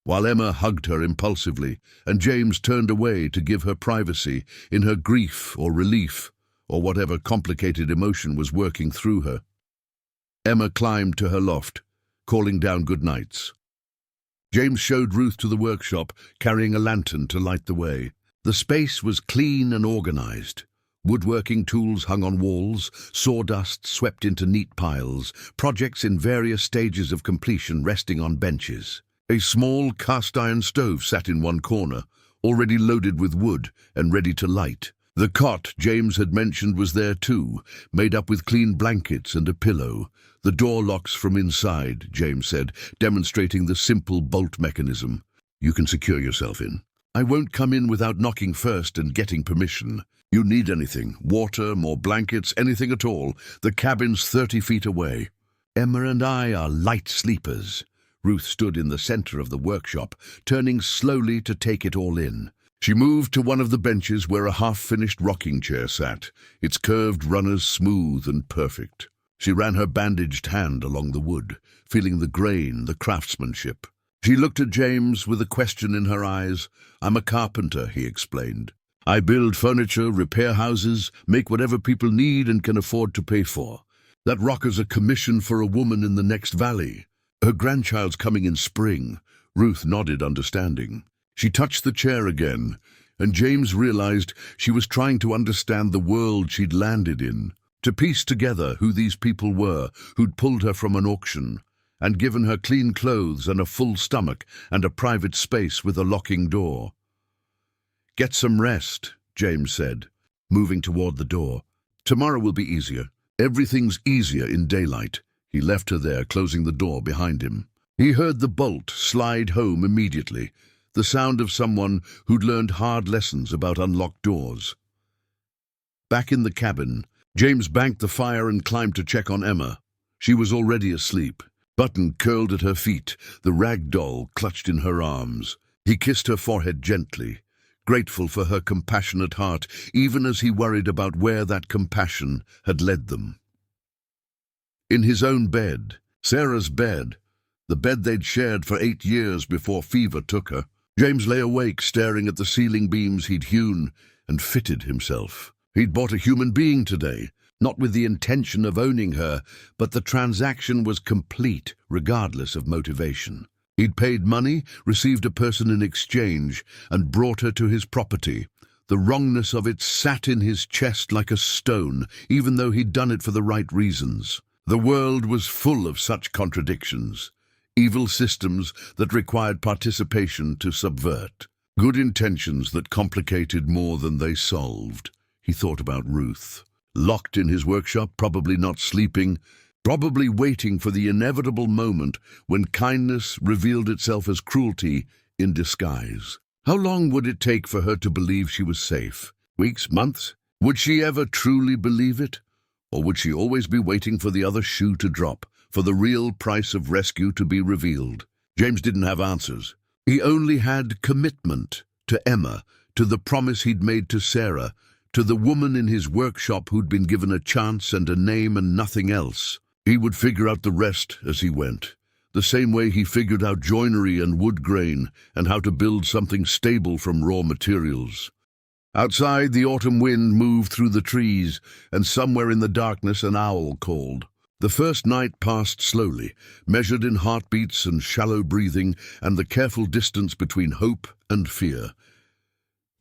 while Emma hugged her impulsively, and James turned away to give her privacy in her grief or relief, or whatever complicated emotion was working through her. Emma climbed to her loft, calling down good nights. James showed Ruth to the workshop, carrying a lantern to light the way. The space was clean and organized. Woodworking tools hung on walls, sawdust swept into neat piles, projects in various stages of completion resting on benches. A small cast-iron stove sat in one corner, already loaded with wood and ready to light. The cot James had mentioned was there too, made up with clean blankets and a pillow. "The door locks from inside," James said, demonstrating the simple bolt mechanism. "You can secure yourself in. I won't come in without knocking first and getting permission. You need anything, water, more blankets, anything at all. The cabin's 30 feet away." "Emma and I are light sleepers." Ruth stood in the center of the workshop, turning slowly to take it all in. She moved to one of the benches where a half-finished rocking chair sat, its curved runners smooth and perfect. She ran her bandaged hand along the wood, feeling the grain, the craftsmanship. She looked at James with a question in her eyes. "I'm a carpenter," he explained. "I build furniture, repair houses, make whatever people need and can afford to pay for. That rocker's a commission for a woman in the next valley. Her grandchild's coming in spring." Ruth nodded, understanding. She touched the chair again, and James realized she was trying to understand the world she'd landed in, to piece together who these people were who'd pulled her from an auction and given her clean clothes and a full stomach and a private space with a locking door. "Get some rest," James said, moving toward the door. "Tomorrow will be easier. Everything's easier in daylight." He left her there, closing the door behind him. He heard the bolt slide home immediately, the sound of someone who'd learned hard lessons about unlocked doors. Back in the cabin, James banked the fire and climbed to check on Emma. She was already asleep. Button curled at her feet, the rag doll clutched in her arms. He kissed her forehead gently, grateful for her compassionate heart, even as he worried about where that compassion had led them. In his own bed, Sarah's bed, the bed they'd shared for 8 years before fever took her, James lay awake staring at the ceiling beams he'd hewn and fitted himself. He'd bought a human being today, not with the intention of owning her, but the transaction was complete, regardless of motivation. He'd paid money, received a person in exchange, and brought her to his property. The wrongness of it sat in his chest like a stone, even though he'd done it for the right reasons. The world was full of such contradictions. Evil systems that required participation to subvert. Good intentions that complicated more than they solved. He thought about Ruth. Locked in his workshop, probably not sleeping, probably waiting for the inevitable moment when kindness revealed itself as cruelty in disguise. How long would it take for her to believe she was safe? Weeks? Months? Would she ever truly believe it? Or would she always be waiting for the other shoe to drop, for the real price of rescue to be revealed? James didn't have answers. He only had commitment to Emma, to the promise he'd made to Sarah, to the woman in his workshop who'd been given a chance and a name and nothing else. He would figure out the rest as he went, the same way he figured out joinery and wood grain and how to build something stable from raw materials. Outside, the autumn wind moved through the trees, and somewhere in the darkness an owl called. The first night passed slowly, measured in heartbeats and shallow breathing and the careful distance between hope and fear.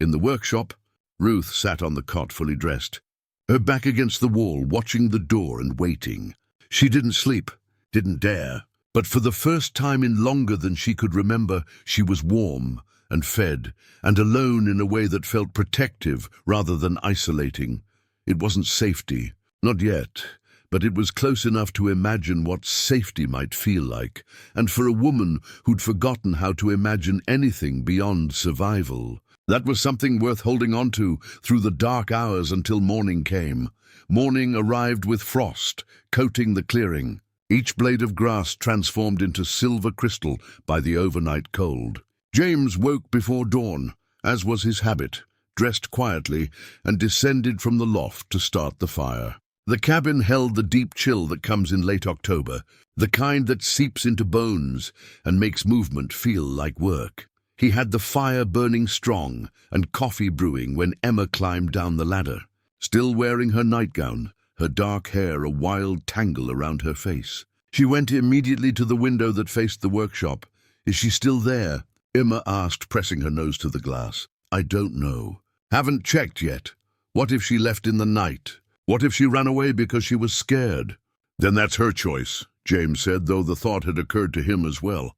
In the workshop, Ruth sat on the cot fully dressed, her back against the wall, watching the door and waiting. She didn't sleep, didn't dare, but for the first time in longer than she could remember, she was warm and fed and alone in a way that felt protective rather than isolating. It wasn't safety, not yet, but it was close enough to imagine what safety might feel like, and for a woman who'd forgotten how to imagine anything beyond survival. That was something worth holding on to through the dark hours until morning came. Morning arrived with frost, coating the clearing. Each blade of grass transformed into silver crystal by the overnight cold. James woke before dawn, as was his habit, dressed quietly, and descended from the loft to start the fire. The cabin held the deep chill that comes in late October, the kind that seeps into bones and makes movement feel like work. He had the fire burning strong and coffee brewing when Emma climbed down the ladder, still wearing her nightgown, her dark hair a wild tangle around her face. She went immediately to the window that faced the workshop. "Is she still there?" Emma asked, pressing her nose to the glass. "I don't know. Haven't checked yet. What if she left in the night? What if she ran away because she was scared?" "Then that's her choice," James said, though the thought had occurred to him as well.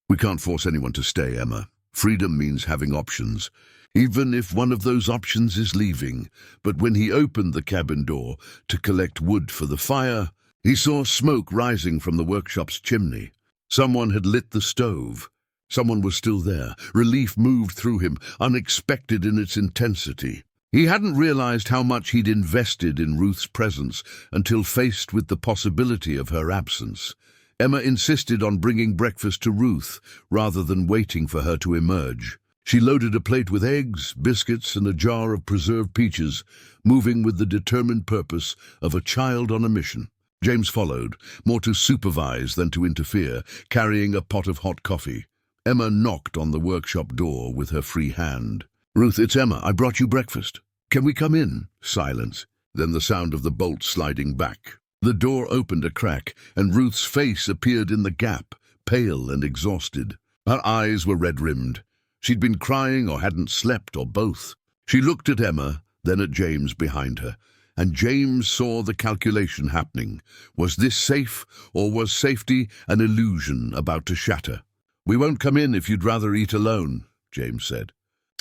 "We can't force anyone to stay, Emma. Freedom means having options, even if one of those options is leaving." But when he opened the cabin door to collect wood for the fire, he saw smoke rising from the workshop's chimney. Someone had lit the stove. Someone was still there. Relief moved through him, unexpected in its intensity. He hadn't realized how much he'd invested in Ruth's presence until faced with the possibility of her absence. Emma insisted on bringing breakfast to Ruth rather than waiting for her to emerge. She loaded a plate with eggs, biscuits, and a jar of preserved peaches, moving with the determined purpose of a child on a mission. James followed, more to supervise than to interfere, carrying a pot of hot coffee. Emma knocked on the workshop door with her free hand. "Ruth, it's Emma. I brought you breakfast. Can we come in?" Silence. Then the sound of the bolt sliding back. The door opened a crack, and Ruth's face appeared in the gap, pale and exhausted. Her eyes were red-rimmed. She'd been crying or hadn't slept, or both. She looked at Emma, then at James behind her, and James saw the calculation happening. Was this safe, or was safety an illusion about to shatter? "We won't come in if you'd rather eat alone," James said.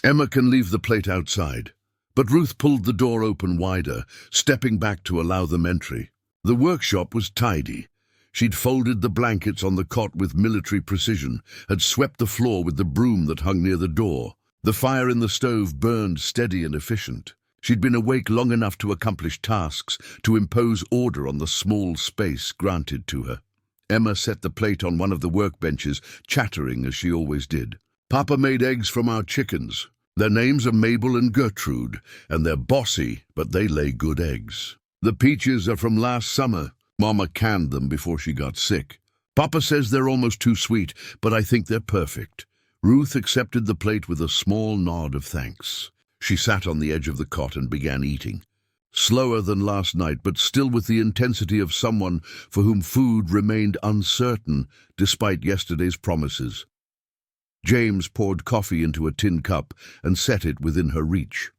"Emma can leave the plate outside." But Ruth pulled the door open wider, stepping back to allow them entry. The workshop was tidy. She'd folded the blankets on the cot with military precision, had swept the floor with the broom that hung near the door. The fire in the stove burned steady and efficient. She'd been awake long enough to accomplish tasks, to impose order on the small space granted to her. Emma set the plate on one of the workbenches, chattering as she always did. "Papa made eggs from our chickens. Their names are Mabel and Gertrude, and they're bossy, but they lay good eggs. The peaches are from last summer. Mama canned them before she got sick. Papa says they're almost too sweet, but I think they're perfect." Ruth accepted the plate with a small nod of thanks. She sat on the edge of the cot and began eating. Slower than last night, but still with the intensity of someone for whom food remained uncertain despite yesterday's promises. James poured coffee into a tin cup and set it within her reach.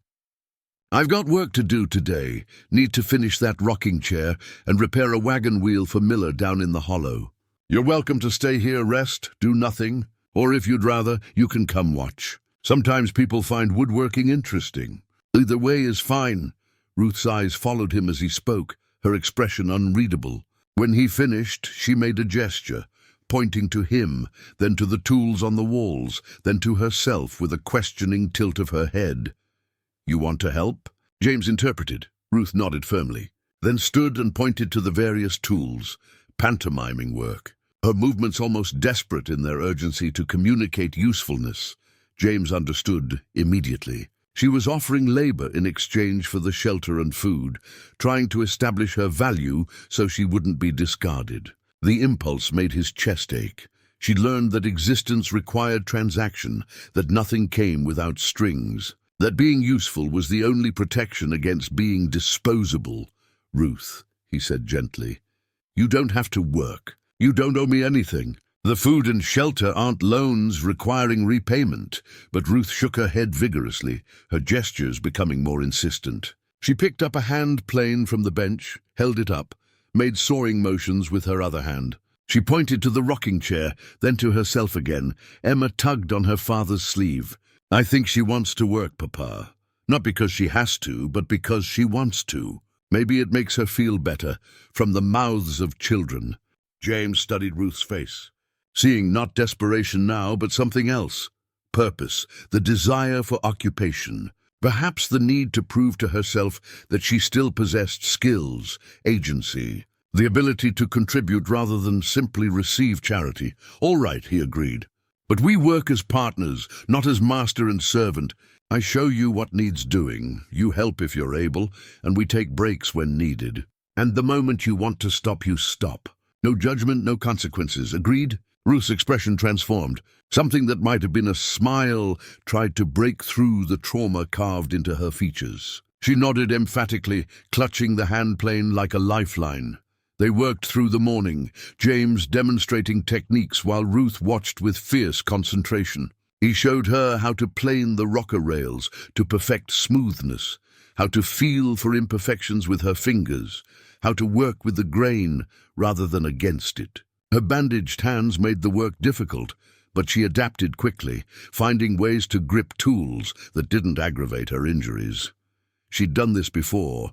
"I've got work to do today. Need to finish that rocking chair and repair a wagon wheel for Miller down in the hollow. You're welcome to stay here, rest, do nothing, or if you'd rather, you can come watch. Sometimes people find woodworking interesting. Either way is fine." Ruth's eyes followed him as he spoke, her expression unreadable. When he finished, she made a gesture, pointing to him, then to the tools on the walls, then to herself with a questioning tilt of her head. "You want to help?" James interpreted. Ruth nodded firmly, then stood and pointed to the various tools, pantomiming work, her movements almost desperate in their urgency to communicate usefulness. James understood immediately. She was offering labor in exchange for the shelter and food, trying to establish her value so she wouldn't be discarded. The impulse made his chest ache. She learned that existence required transaction, that nothing came without strings, that being useful was the only protection against being disposable. "Ruth," he said gently, "you don't have to work. You don't owe me anything. The food and shelter aren't loans requiring repayment." But Ruth shook her head vigorously, her gestures becoming more insistent. She picked up a hand plane from the bench, held it up, made soaring motions with her other hand. She pointed to the rocking chair, then to herself again. Emma tugged on her father's sleeve. "I think she wants to work, Papa. Not because she has to, but because she wants to. Maybe it makes her feel better, from the mouths of children." James studied Ruth's face, seeing not desperation now, but something else. Purpose, the desire for occupation. Perhaps the need to prove to herself that she still possessed skills, agency, the ability to contribute rather than simply receive charity. "All right," he agreed. "But we work as partners, not as master and servant. I show you what needs doing, you help if you're able, and we take breaks when needed. And the moment you want to stop, you stop. No judgment, no consequences. Agreed?" Ruth's expression transformed. Something that might have been a smile tried to break through the trauma carved into her features. She nodded emphatically, clutching the handplane like a lifeline. They worked through the morning, James demonstrating techniques while Ruth watched with fierce concentration. He showed her how to plane the rocker rails to perfect smoothness, how to feel for imperfections with her fingers, how to work with the grain rather than against it. Her bandaged hands made the work difficult, but she adapted quickly, finding ways to grip tools that didn't aggravate her injuries. She'd done this before.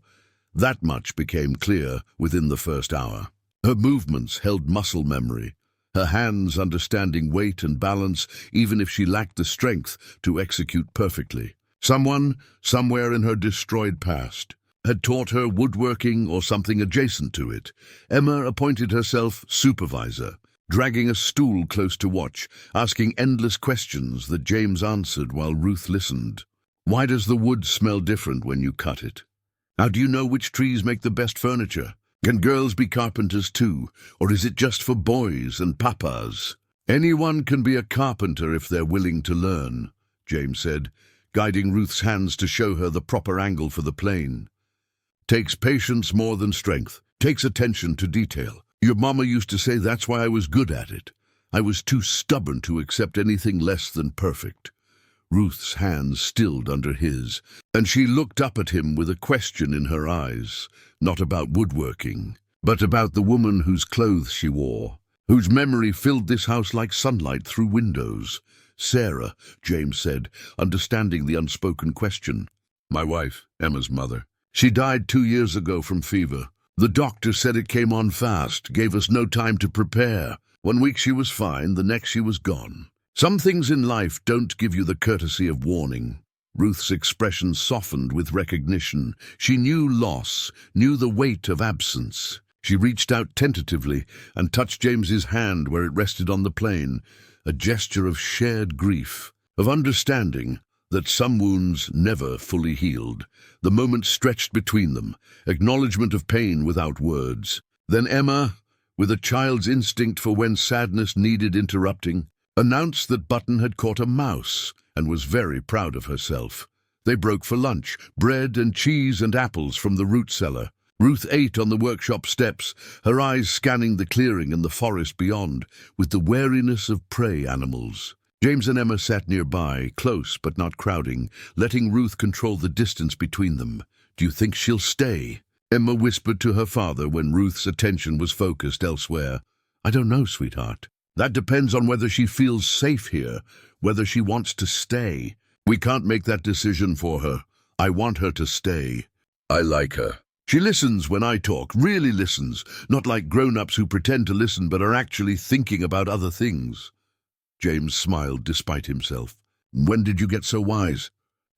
That much became clear within the first hour. Her movements held muscle memory, her hands understanding weight and balance even if she lacked the strength to execute perfectly. Someone, somewhere in her destroyed past, had taught her woodworking or something adjacent to it. Emma appointed herself supervisor, dragging a stool close to watch, asking endless questions that James answered while Ruth listened. "Why does the wood smell different when you cut it? How do you know which trees make the best furniture? Can girls be carpenters too, or is it just for boys and papas?" "Anyone can be a carpenter if they're willing to learn," James said, guiding Ruth's hands to show her the proper angle for the plane. "Takes patience more than strength, takes attention to detail. Your mama used to say that's why I was good at it. I was too stubborn to accept anything less than perfect." Ruth's hands stilled under his, and she looked up at him with a question in her eyes, not about woodworking, but about the woman whose clothes she wore, whose memory filled this house like sunlight through windows. "Sarah," James said, understanding the unspoken question. "My wife, Emma's mother. She died 2 years ago from fever. The doctor said it came on fast, gave us no time to prepare. 1 week she was fine, the next she was gone. Some things in life don't give you the courtesy of warning." Ruth's expression softened with recognition. She knew loss, knew the weight of absence. She reached out tentatively and touched James's hand where it rested on the plane, a gesture of shared grief, of understanding that some wounds never fully healed. The moment stretched between them, acknowledgement of pain without words. Then Emma, with a child's instinct for when sadness needed interrupting, announced that Button had caught a mouse and was very proud of herself. They broke for lunch, bread and cheese and apples from the root cellar. Ruth ate on the workshop steps, her eyes scanning the clearing and the forest beyond, with the wariness of prey animals. James and Emma sat nearby, close but not crowding, letting Ruth control the distance between them. "Do you think she'll stay?" Emma whispered to her father when Ruth's attention was focused elsewhere. "I don't know, sweetheart. That depends on whether she feels safe here, whether she wants to stay. We can't make that decision for her. I want her to stay. I like her. She listens when I talk, really listens, not like grown-ups who pretend to listen but are actually thinking about other things." James smiled despite himself. "When did you get so wise?"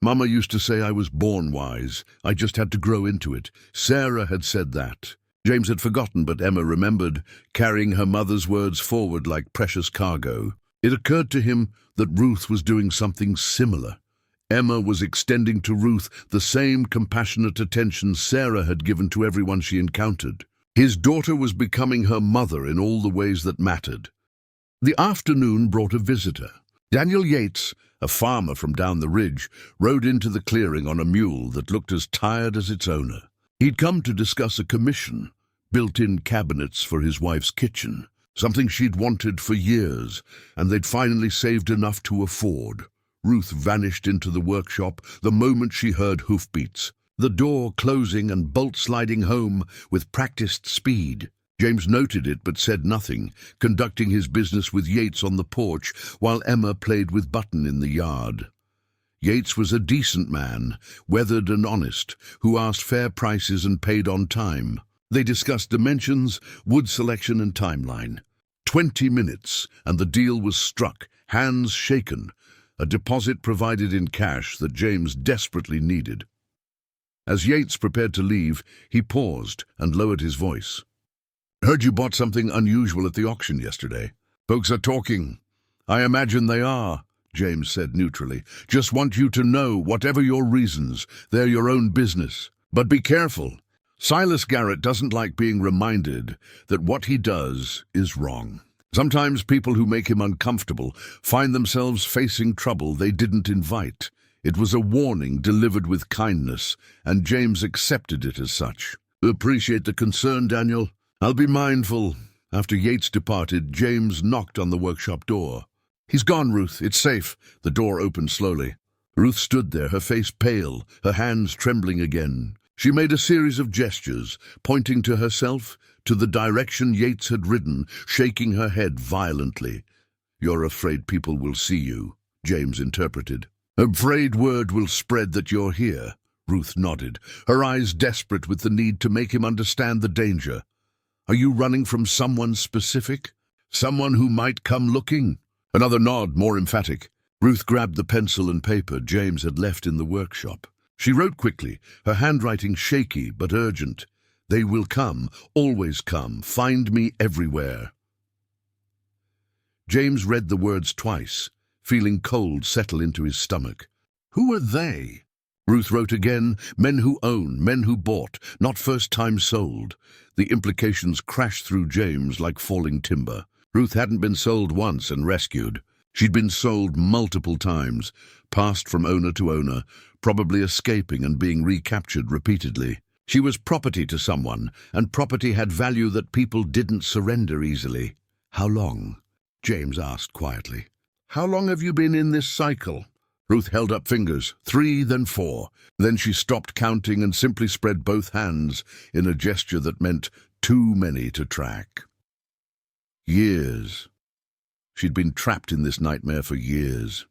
"Mama used to say I was born wise. I just had to grow into it. Sarah had said that." James had forgotten, but Emma remembered, carrying her mother's words forward like precious cargo. It occurred to him that Ruth was doing something similar. Emma was extending to Ruth the same compassionate attention Sarah had given to everyone she encountered. His daughter was becoming her mother in all the ways that mattered. The afternoon brought a visitor. Daniel Yates, a farmer from down the ridge, rode into the clearing on a mule that looked as tired as its owner. He'd come to discuss a commission, built-in cabinets for his wife's kitchen, something she'd wanted for years, and they'd finally saved enough to afford. Ruth vanished into the workshop the moment she heard hoofbeats, the door closing and bolt sliding home with practiced speed. James noted it but said nothing, conducting his business with Yates on the porch while Emma played with Button in the yard. Yates was a decent man, weathered and honest, who asked fair prices and paid on time. They discussed dimensions, wood selection and timeline. 20 minutes, and the deal was struck, hands shaken, a deposit provided in cash that James desperately needed. As Yates prepared to leave, he paused and lowered his voice. "Heard you bought something unusual at the auction yesterday. Folks are talking." "I imagine they are," James said neutrally. "Just want you to know, whatever your reasons, they're your own business. But be careful. Silas Garrett doesn't like being reminded that what he does is wrong. Sometimes people who make him uncomfortable find themselves facing trouble they didn't invite. It was a warning delivered with kindness, and James accepted it as such." "Appreciate the concern, Daniel. I'll be mindful." After Yates departed, James knocked on the workshop door. "He's gone, Ruth. It's safe." The door opened slowly. Ruth stood there, her face pale, her hands trembling again. She made a series of gestures, pointing to herself, to the direction Yates had ridden, shaking her head violently. "You're afraid people will see you," James interpreted. "Afraid word will spread that you're here." Ruth nodded, her eyes desperate with the need to make him understand the danger. "Are you running from someone specific? Someone who might come looking?" Another nod, more emphatic. Ruth grabbed the pencil and paper James had left in the workshop. She wrote quickly, her handwriting shaky but urgent. "They will come, always come. Find me everywhere." James read the words twice, feeling cold settle into his stomach. Who are they? Ruth wrote again, men who own, men who bought, not first time sold. The implications crashed through James like falling timber. Ruth hadn't been sold once and rescued. She'd been sold multiple times, passed from owner to owner, probably escaping and being recaptured repeatedly. She was property to someone, and property had value that people didn't surrender easily. "How long?" James asked quietly. "How long have you been in this cycle?" Ruth held up fingers, 3, then 4. Then she stopped counting and simply spread both hands in a gesture that meant too many to track. Years. She'd been trapped in this nightmare for years.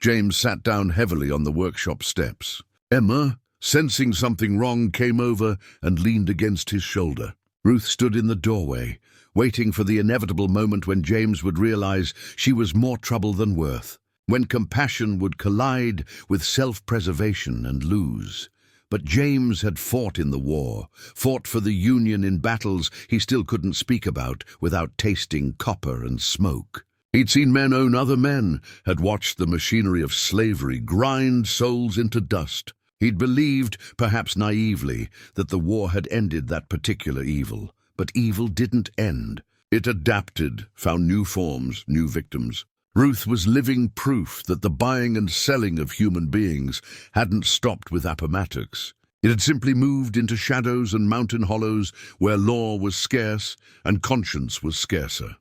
James sat down heavily on the workshop steps. Emma, sensing something wrong, came over and leaned against his shoulder. Ruth stood in the doorway, waiting for the inevitable moment when James would realize she was more trouble than worth. when compassion would collide with self-preservation and lose. But James had fought in the war, fought for the Union in battles he still couldn't speak about without tasting copper and smoke. He'd seen men own other men, had watched the machinery of slavery grind souls into dust. He'd believed, perhaps naively, that the war had ended that particular evil. But evil didn't end. It adapted, found new forms, new victims. Ruth was living proof that the buying and selling of human beings hadn't stopped with Appomattox. It had simply moved into shadows and mountain hollows where law was scarce and conscience was scarcer.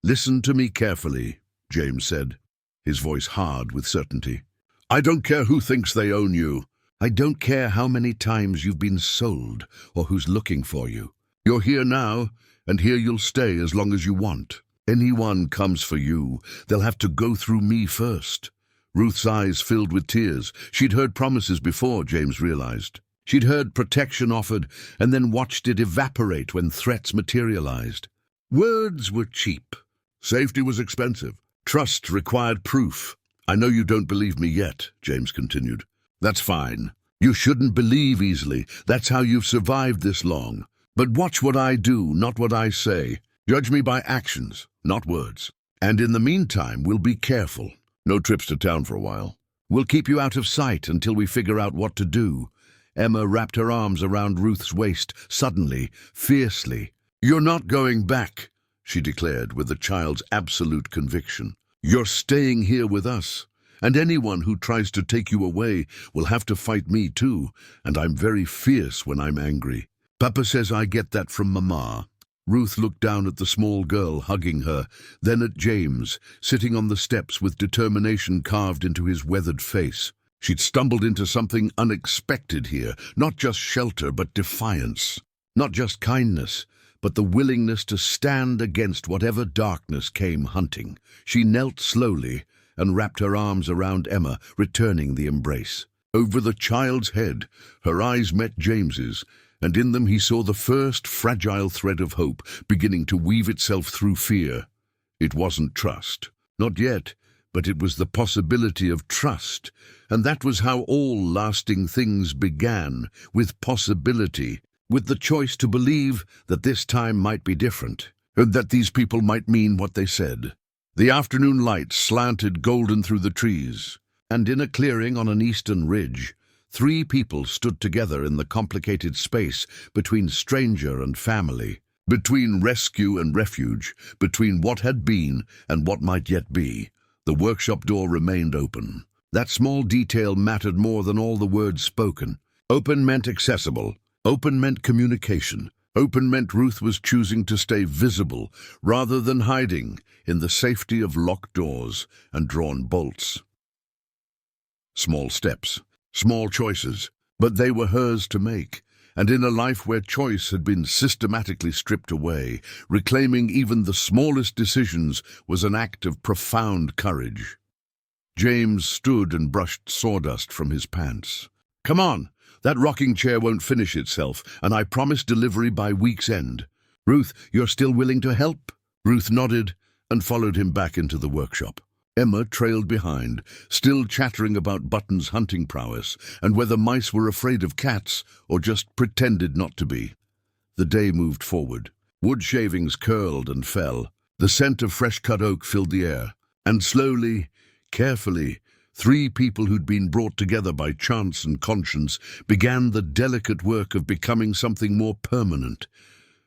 "Listen to me carefully," James said, his voice hard with certainty. "I don't care who thinks they own you. I don't care how many times you've been sold or who's looking for you. You're here now, and here you'll stay as long as you want. Anyone comes for you, they'll have to go through me first." Ruth's eyes filled with tears. She'd heard promises before, James realized. She'd heard protection offered and then watched it evaporate when threats materialized. Words were cheap. Safety was expensive. Trust required proof. "I know you don't believe me yet," James continued. "That's fine. You shouldn't believe easily. That's how you've survived this long. But watch what I do, not what I say. Judge me by actions, not words. And in the meantime, we'll be careful. No trips to town for a while. We'll keep you out of sight until we figure out what to do." Emma wrapped her arms around Ruth's waist, suddenly, fiercely. "You're not going back," she declared with a child's absolute conviction. "You're staying here with us. And anyone who tries to take you away will have to fight me too, and I'm very fierce when I'm angry. Papa says I get that from Mama." Ruth looked down at the small girl hugging her, then at James, sitting on the steps with determination carved into his weathered face. She'd stumbled into something unexpected here, not just shelter, but defiance. Not just kindness, but the willingness to stand against whatever darkness came hunting. She knelt slowly and wrapped her arms around Emma, returning the embrace. Over the child's head, her eyes met James's, and in them he saw the first fragile thread of hope beginning to weave itself through fear. It wasn't trust. Not yet, but it was the possibility of trust, and that was how all lasting things began, with possibility, with the choice to believe that this time might be different, and that these people might mean what they said. The afternoon light slanted golden through the trees, and in a clearing on an eastern ridge, 3 people stood together in the complicated space between stranger and family, between rescue and refuge, between what had been and what might yet be. The workshop door remained open. That small detail mattered more than all the words spoken. Open meant accessible. Open meant communication. Open meant Ruth was choosing to stay visible rather than hiding in the safety of locked doors and drawn bolts. Small steps. Small choices, but they were hers to make, and in a life where choice had been systematically stripped away, reclaiming even the smallest decisions was an act of profound courage. James stood and brushed sawdust from his pants. "Come on, that rocking chair won't finish itself, and I promise delivery by week's end. Ruth, you're still willing to help?" Ruth nodded and followed him back into the workshop. Emma trailed behind, still chattering about Button's hunting prowess and whether mice were afraid of cats or just pretended not to be. The day moved forward. Wood shavings curled and fell. The scent of fresh-cut oak filled the air. And slowly, carefully, 3 people who'd been brought together by chance and conscience began the delicate work of becoming something more permanent,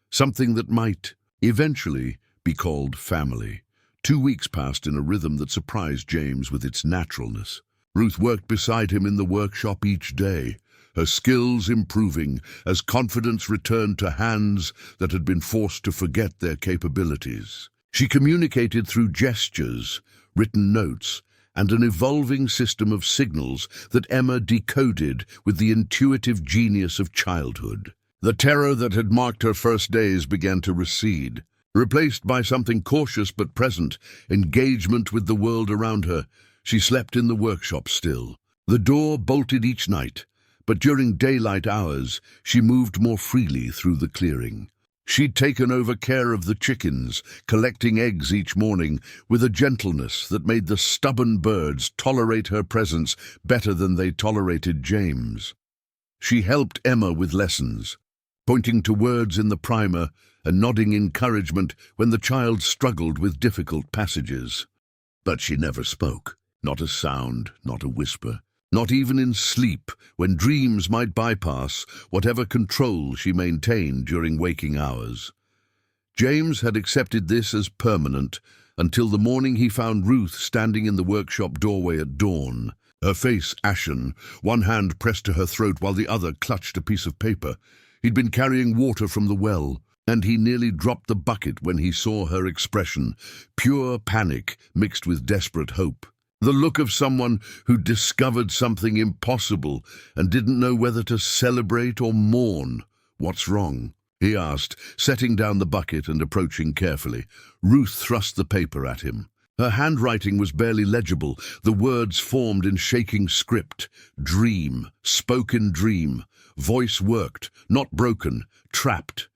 something that might, eventually, be called family. 2 weeks passed in a rhythm that surprised James with its naturalness. Ruth worked beside him in the workshop each day, her skills improving as confidence returned to hands that had been forced to forget their capabilities. She communicated through gestures, written notes, and an evolving system of signals that Emma decoded with the intuitive genius of childhood. The terror that had marked her first days began to recede. Replaced by something cautious but present, engagement with the world around her, she slept in the workshop still. The door bolted each night, but during daylight hours she moved more freely through the clearing. She'd taken over care of the chickens, collecting eggs each morning with a gentleness that made the stubborn birds tolerate her presence better than they tolerated James. She helped Emma with lessons, pointing to words in the primer and nodding encouragement when the child struggled with difficult passages. But she never spoke, not a sound, not a whisper, not even in sleep, when dreams might bypass whatever control she maintained during waking hours. James had accepted this as permanent until the morning he found Ruth standing in the workshop doorway at dawn, her face ashen, one hand pressed to her throat while the other clutched a piece of paper. He'd been carrying water from the well, and he nearly dropped the bucket when he saw her expression, pure panic mixed with desperate hope. The look of someone who discovered something impossible and didn't know whether to celebrate or mourn. "What's wrong?" he asked, setting down the bucket and approaching carefully. Ruth thrust the paper at him. Her handwriting was barely legible, the words formed in shaking script. Dream, spoken dream. Voice worked, not broken, trapped.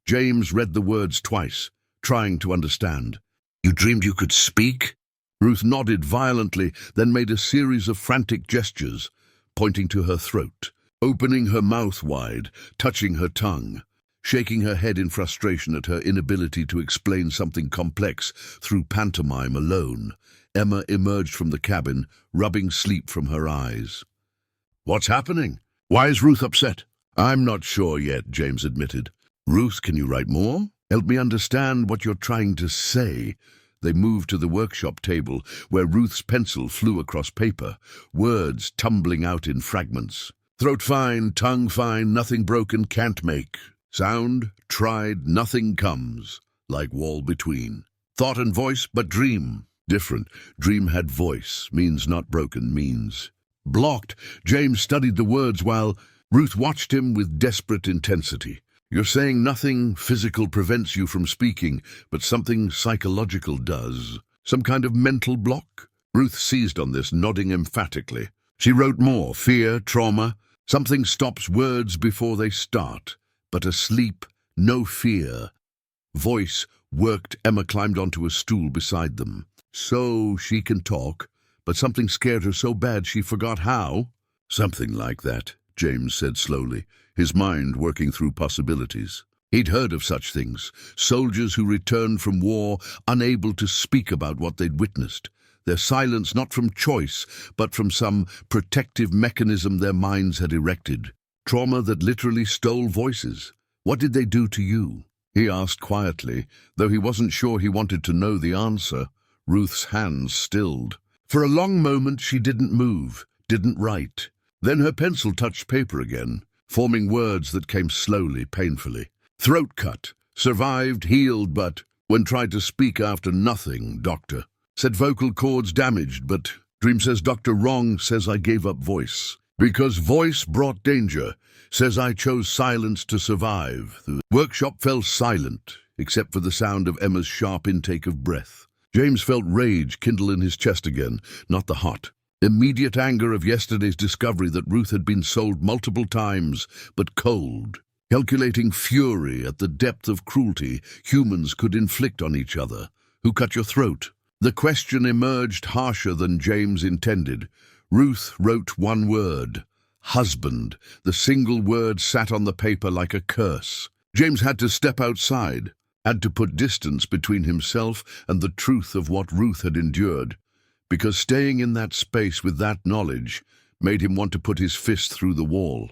James read the words twice, trying to understand. "You dreamed you could speak?" Ruth nodded violently, then made a series of frantic gestures, pointing to her throat, opening her mouth wide, touching her tongue, shaking her head in frustration at her inability to explain something complex through pantomime alone. Emma emerged from the cabin, rubbing sleep from her eyes. "What's happening? Why is Ruth upset?" "I'm not sure yet," James admitted. "Ruth, can you write more? Help me understand what you're trying to say." They moved to the workshop table, where Ruth's pencil flew across paper, words tumbling out in fragments. "Throat fine, tongue fine, nothing broken, can't make. Sound, tried, nothing comes, like wall between. Thought and voice, but dream, different. Dream had voice, means not broken, means." Blocked, James studied the words while Ruth watched him with desperate intensity. "You're saying nothing physical prevents you from speaking, but something psychological does. Some kind of mental block?" Ruth seized on this, nodding emphatically. She wrote more. "Fear, trauma. Something stops words before they start. But asleep, no fear." Voice worked. Emma climbed onto a stool beside them. "So she can talk, but something scared her so bad she forgot how?" "Something like that," James said slowly, his mind working through possibilities. He'd heard of such things, soldiers who returned from war unable to speak about what they'd witnessed, their silence not from choice, but from some protective mechanism their minds had erected. Trauma that literally stole voices. "What did they do to you?" he asked quietly, though he wasn't sure he wanted to know the answer. Ruth's hands stilled. For a long moment she didn't move, didn't write. Then her pencil touched paper again, forming words that came slowly, painfully. "Throat cut. Survived, healed, but when tried to speak after nothing, doctor. Said vocal cords damaged, but Dream says doctor wrong, says I gave up voice. Because voice brought danger, says I chose silence to survive." The workshop fell silent, except for the sound of Emma's sharp intake of breath. James felt rage kindle in his chest again, not the hot, immediate anger of yesterday's discovery that Ruth had been sold multiple times, but cold, calculating fury at the depth of cruelty humans could inflict on each other. "Who cut your throat?" The question emerged harsher than James intended. Ruth wrote one word, husband. The single word sat on the paper like a curse. James had to step outside, had to put distance between himself and the truth of what Ruth had endured, because staying in that space with that knowledge made him want to put his fist through the wall.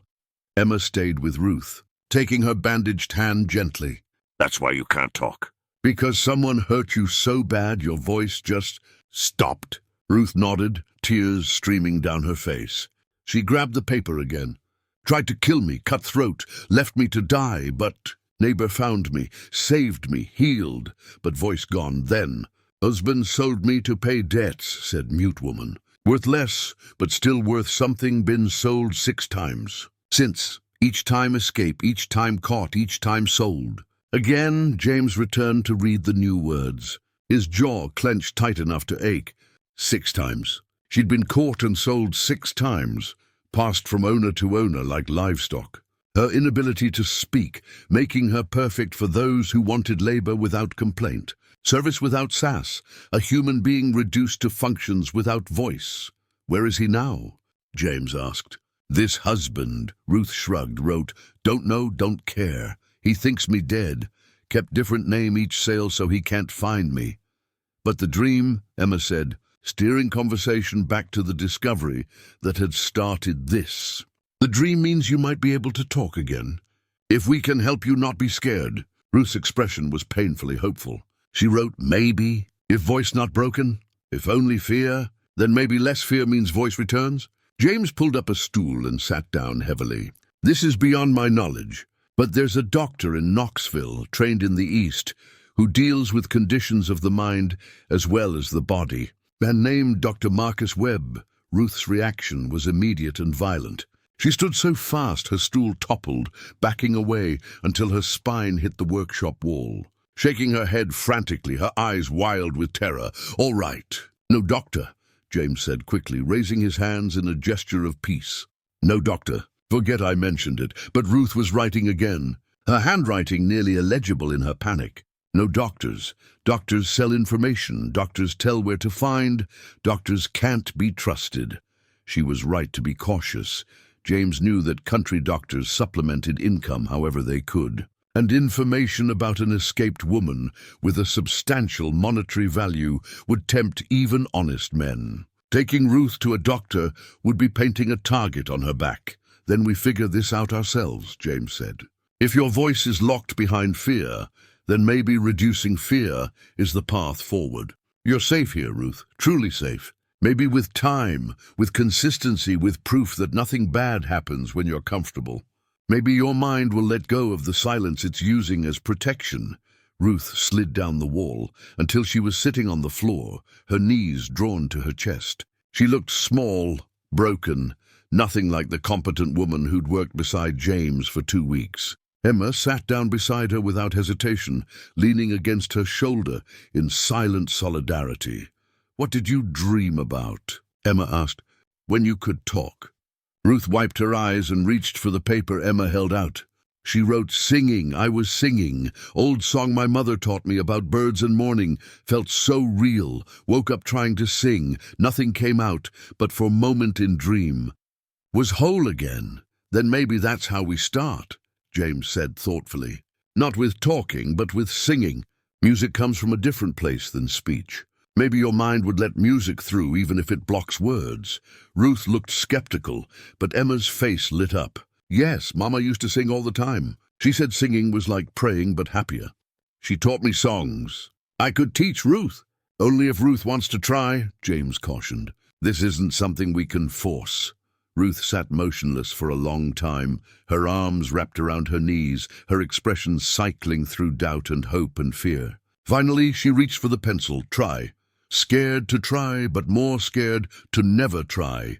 Emma stayed with Ruth, taking her bandaged hand gently. "That's why you can't talk." "Because someone hurt you so bad your voice just stopped." Ruth nodded, tears streaming down her face. She grabbed the paper again. "Tried to kill me, cut throat, left me to die, but neighbor found me, saved me, healed, but voice gone then. Husband sold me to pay debts," said mute woman. "Worth less, but still worth something, been sold 6 times. Since, each time escape, each time caught, each time sold." Again, James returned to read the new words. His jaw clenched tight enough to ache. 6 times. She'd been caught and sold 6 times, passed from owner to owner like livestock. Her inability to speak, making her perfect for those who wanted labor without complaint, service without sass, a human being reduced to functions without voice. Where is he now? James asked. This husband, Ruth shrugged, wrote, don't know, don't care. He thinks me dead. Kept different name each sail so he can't find me. But the dream, Emma said, steering conversation back to the discovery that had started this. The dream means you might be able to talk again. If we can help you not be scared. Ruth's expression was painfully hopeful. She wrote, maybe, if voice not broken, if only fear, then maybe less fear means voice returns. James pulled up a stool and sat down heavily. This is beyond my knowledge, but there's a doctor in Knoxville, trained in the East, who deals with conditions of the mind as well as the body, and named Dr. Marcus Webb. Ruth's reaction was immediate and violent. She stood so fast her stool toppled, backing away until her spine hit the workshop wall. Shaking her head frantically, her eyes wild with terror. All right. No doctor, James said quickly, raising his hands in a gesture of peace. No doctor. Forget I mentioned it, but Ruth was writing again, her handwriting nearly illegible in her panic. No doctors. Doctors sell information. Doctors tell where to find. Doctors can't be trusted. She was right to be cautious. James knew that country doctors supplemented income however they could, and information about an escaped woman with a substantial monetary value would tempt even honest men. Taking Ruth to a doctor would be painting a target on her back. Then we figure this out ourselves, James said. If your voice is locked behind fear, then maybe reducing fear is the path forward. You're safe here, Ruth, truly safe. Maybe with time, with consistency, with proof that nothing bad happens when you're comfortable. Maybe your mind will let go of the silence it's using as protection. Ruth slid down the wall until she was sitting on the floor, her knees drawn to her chest. She looked small, broken, nothing like the competent woman who'd worked beside James for 2 weeks. Emma sat down beside her without hesitation, leaning against her shoulder in silent solidarity. What did you dream about? Emma asked. When you could talk. Ruth wiped her eyes and reached for the paper Emma held out. She wrote, singing, I was singing. Old song my mother taught me about birds and morning. Felt so real. Woke up trying to sing. Nothing came out, but for moment in dream. Was whole again. Then maybe that's how we start, James said thoughtfully. Not with talking, but with singing. Music comes from a different place than speech. Maybe your mind would let music through even if it blocks words. Ruth looked skeptical, but Emma's face lit up. Yes, Mama used to sing all the time. She said singing was like praying but happier. She taught me songs. I could teach Ruth. Only if Ruth wants to try, James cautioned. This isn't something we can force. Ruth sat motionless for a long time, her arms wrapped around her knees, her expression cycling through doubt and hope and fear. Finally, she reached for the pencil. Try. Scared to try, but more scared to never try.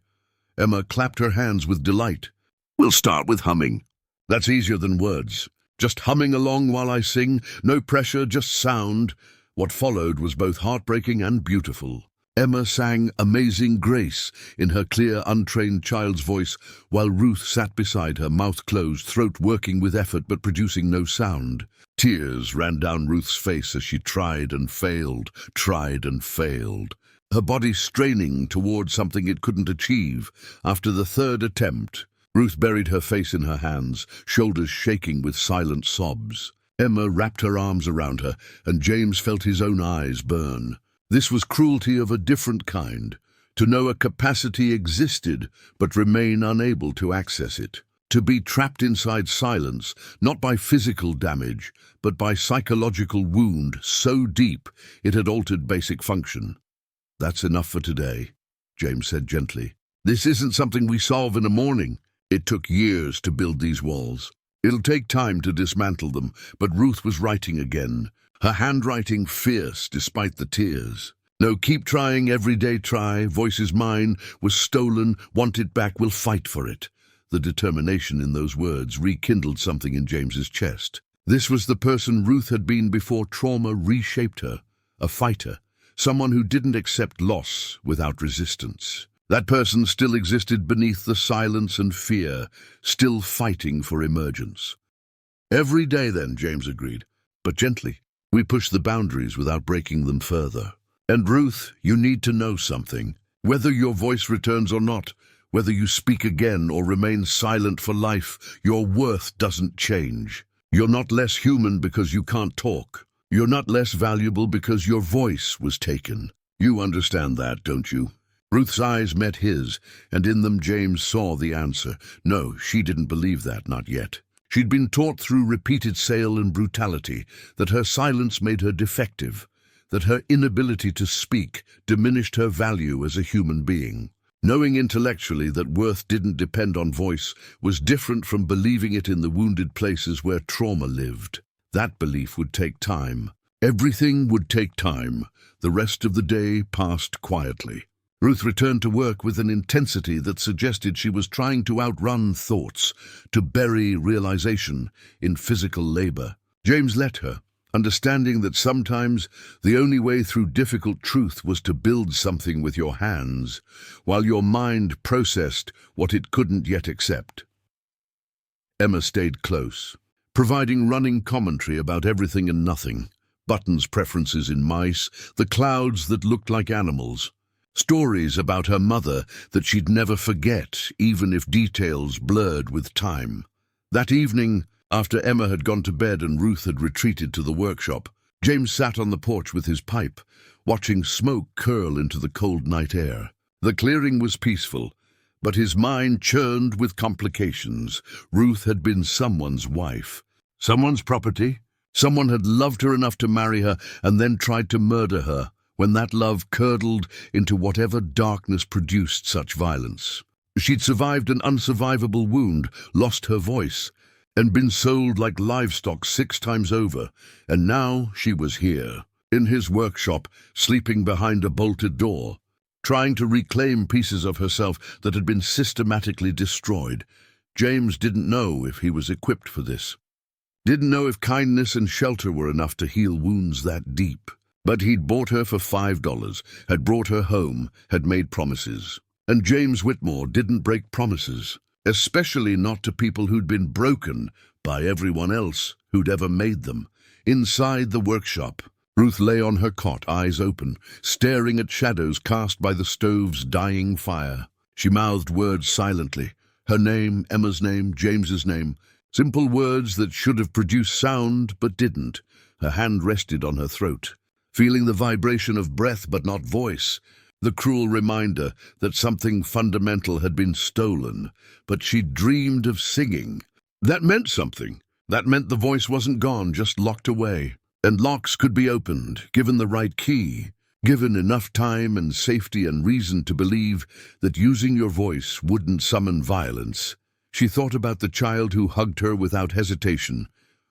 Emma clapped her hands with delight. We'll start with humming. That's easier than words. Just humming along while I sing, no pressure, just sound. What followed was both heartbreaking and beautiful. Emma sang Amazing Grace in her clear, untrained child's voice, while Ruth sat beside her, mouth closed, throat working with effort but producing no sound. Tears ran down Ruth's face as she tried and failed, her body straining toward something it couldn't achieve. After the third attempt, Ruth buried her face in her hands, shoulders shaking with silent sobs. Emma wrapped her arms around her, and James felt his own eyes burn. This was cruelty of a different kind, to know a capacity existed but remain unable to access it. To be trapped inside silence, not by physical damage, but by psychological wound so deep it had altered basic function. That's enough for today, James said gently. This isn't something we solve in a morning. It took years to build these walls. It'll take time to dismantle them, but Ruth was writing again, her handwriting fierce despite the tears. No, keep trying, everyday try, voice is mine, was stolen, want it back, we'll fight for it. The determination in those words rekindled something in James's chest. This was the person Ruth had been before trauma reshaped her, a fighter, someone who didn't accept loss without resistance. That person still existed beneath the silence and fear, still fighting for emergence. Every day then, James agreed, but gently. We push the boundaries without breaking them further. And Ruth, you need to know something. Whether your voice returns or not, whether you speak again or remain silent for life, your worth doesn't change. You're not less human because you can't talk. You're not less valuable because your voice was taken. You understand that, don't you? Ruth's eyes met his, and in them James saw the answer. No, she didn't believe that, not yet. She'd been taught through repeated sale and brutality that her silence made her defective, that her inability to speak diminished her value as a human being. Knowing intellectually that worth didn't depend on voice was different from believing it in the wounded places where trauma lived. That belief would take time. Everything would take time. The rest of the day passed quietly. Ruth returned to work with an intensity that suggested she was trying to outrun thoughts, to bury realization in physical labor. James let her, understanding that sometimes the only way through difficult truth was to build something with your hands, while your mind processed what it couldn't yet accept. Emma stayed close, providing running commentary about everything and nothing. Button's preferences in mice, the clouds that looked like animals. Stories about her mother that she'd never forget, even if details blurred with time. That evening, after Emma had gone to bed and Ruth had retreated to the workshop, James sat on the porch with his pipe, watching smoke curl into the cold night air. The clearing was peaceful, but his mind churned with complications. Ruth had been someone's wife, someone's property. Someone had loved her enough to marry her and then tried to murder her, when that love curdled into whatever darkness produced such violence. She'd survived an unsurvivable wound, lost her voice, and been sold like livestock 6 times over, and now she was here, in his workshop, sleeping behind a bolted door, trying to reclaim pieces of herself that had been systematically destroyed. James didn't know if he was equipped for this. Didn't know if kindness and shelter were enough to heal wounds that deep. But he'd bought her for $5, had brought her home, had made promises. And James Whitmore didn't break promises, especially not to people who'd been broken by everyone else who'd ever made them. Inside the workshop, Ruth lay on her cot, eyes open, staring at shadows cast by the stove's dying fire. She mouthed words silently. Her name, Emma's name, James's name. Simple words that should have produced sound but didn't. Her hand rested on her throat, feeling the vibration of breath but not voice, the cruel reminder that something fundamental had been stolen, but she'd dreamed of singing. That meant something. That meant the voice wasn't gone, just locked away. And locks could be opened, given the right key, given enough time and safety and reason to believe that using your voice wouldn't summon violence. She thought about the child who hugged her without hesitation,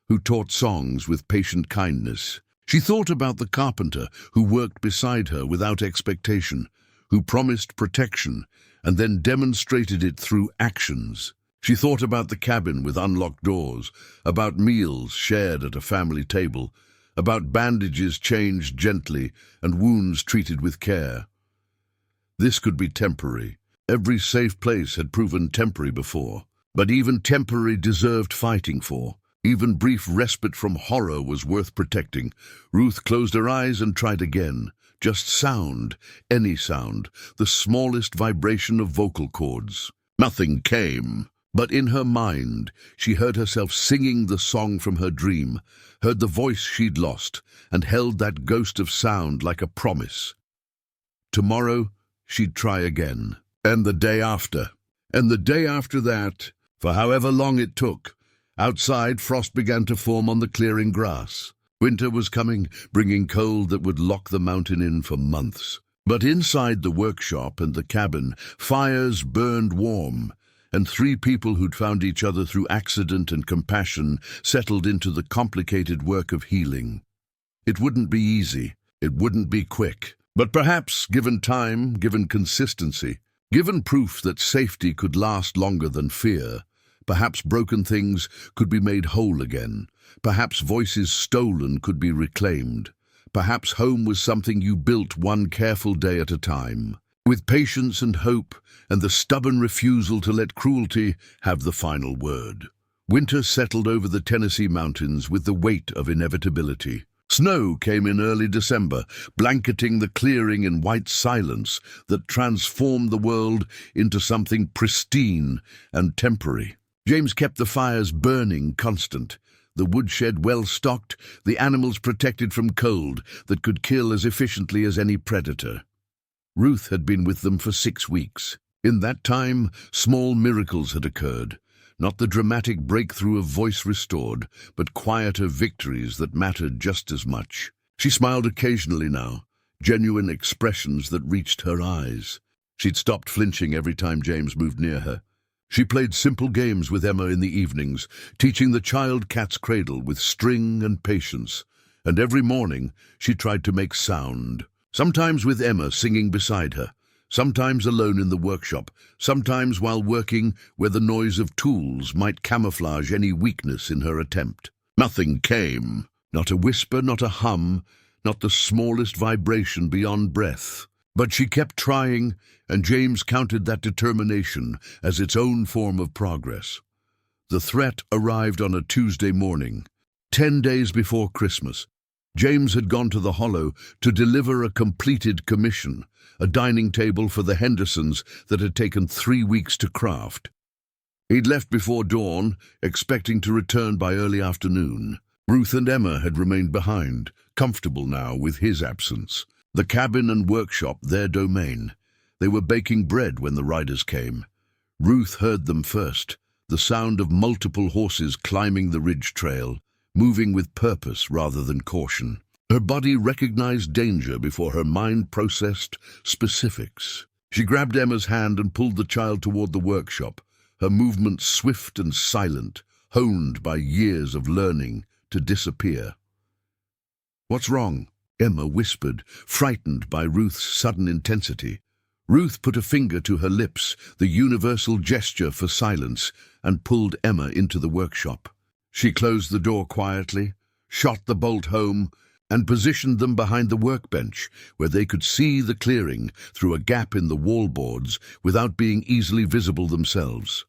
who taught songs with patient kindness. She thought about the carpenter who worked beside her without expectation, who promised protection and then demonstrated it through actions. She thought about the cabin with unlocked doors, about meals shared at a family table, about bandages changed gently and wounds treated with care. This could be temporary. Every safe place had proven temporary before, but even temporary deserved fighting for. Even brief respite from horror was worth protecting. Ruth closed her eyes and tried again. Just sound, any sound, the smallest vibration of vocal cords. Nothing came, but in her mind, she heard herself singing the song from her dream, heard the voice she'd lost, and held that ghost of sound like a promise. Tomorrow, she'd try again, and the day after, and the day after that, for however long it took. Outside, frost began to form on the clearing grass. Winter was coming, bringing cold that would lock the mountain in for months. But inside the workshop and the cabin, fires burned warm, and 3 people who'd found each other through accident and compassion settled into the complicated work of healing. It wouldn't be easy, it wouldn't be quick, but perhaps, given time, given consistency, given proof that safety could last longer than fear, perhaps broken things could be made whole again. Perhaps voices stolen could be reclaimed. Perhaps home was something you built one careful day at a time. with patience and hope and the stubborn refusal to let cruelty have the final word. Winter settled over the Tennessee mountains with the weight of inevitability. Snow came in early December, blanketing the clearing in white silence that transformed the world into something pristine and temporary. James kept the fires burning constant, the woodshed well stocked, the animals protected from cold that could kill as efficiently as any predator. Ruth had been with them for 6 weeks. In that time, small miracles had occurred. Not the dramatic breakthrough of voice restored, but quieter victories that mattered just as much. She smiled occasionally now, genuine expressions that reached her eyes. She'd stopped flinching every time James moved near her. She played simple games with Emma in the evenings, teaching the child cat's cradle with string and patience. And every morning she tried to make sound, sometimes with Emma singing beside her, sometimes alone in the workshop, sometimes while working where the noise of tools might camouflage any weakness in her attempt. Nothing came, not a whisper, not a hum, not the smallest vibration beyond breath. But she kept trying, and James counted that determination as its own form of progress. The threat arrived on a Tuesday morning, 10 days before Christmas. James had gone to the Hollow to deliver a completed commission, a dining table for the Hendersons that had taken 3 weeks to craft. He'd left before dawn, expecting to return by early afternoon. Ruth and Emma had remained behind, comfortable now with his absence. The cabin and workshop their domain. They were baking bread when the riders came. Ruth heard them first, the sound of multiple horses climbing the ridge trail, moving with purpose rather than caution. Her body recognized danger before her mind processed specifics. She grabbed Emma's hand and pulled the child toward the workshop, her movements swift and silent, honed by years of learning to disappear. "What's wrong?" Emma whispered, frightened by Ruth's sudden intensity. Ruth put a finger to her lips, the universal gesture for silence, and pulled Emma into the workshop. She closed the door quietly, shot the bolt home, and positioned them behind the workbench, where they could see the clearing through a gap in the wallboards without being easily visible themselves.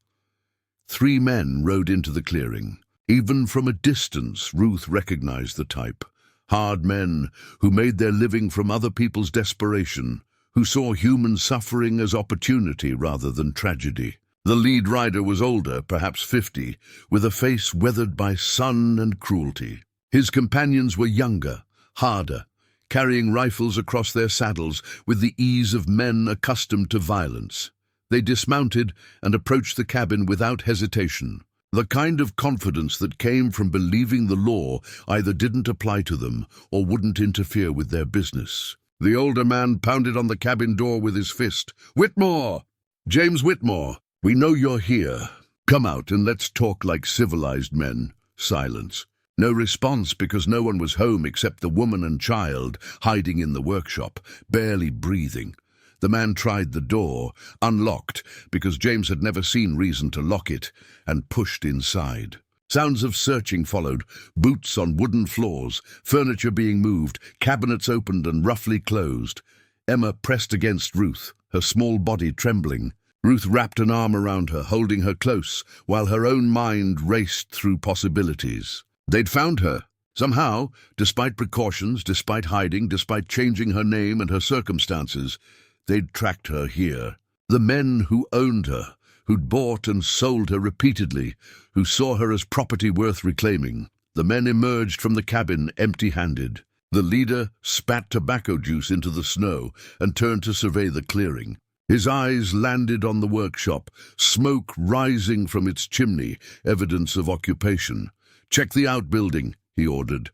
3 men rode into the clearing. Even from a distance, Ruth recognized the type. Hard men who made their living from other people's desperation, who saw human suffering as opportunity rather than tragedy. The lead rider was older, perhaps 50, with a face weathered by sun and cruelty. His companions were younger, harder, carrying rifles across their saddles with the ease of men accustomed to violence. They dismounted and approached the cabin without hesitation. The kind of confidence that came from believing the law either didn't apply to them or wouldn't interfere with their business. The older man pounded on the cabin door with his fist. "Whitmore! James Whitmore! We know you're here. Come out and let's talk like civilized men." Silence. No response because no one was home except the woman and child hiding in the workshop, barely breathing. The man tried the door, unlocked because James had never seen reason to lock it, and pushed inside. Sounds of searching followed, boots on wooden floors, furniture being moved, cabinets opened and roughly closed. Emma pressed against Ruth, her small body trembling. Ruth wrapped an arm around her, holding her close, while her own mind raced through possibilities. They'd found her. Somehow, despite precautions, despite hiding, despite changing her name and her circumstances, they'd tracked her here. The men who owned her, who'd bought and sold her repeatedly, who saw her as property worth reclaiming. The men emerged from the cabin empty-handed. The leader spat tobacco juice into the snow and turned to survey the clearing. His eyes landed on the workshop, smoke rising from its chimney, evidence of occupation. "Check the outbuilding," he ordered.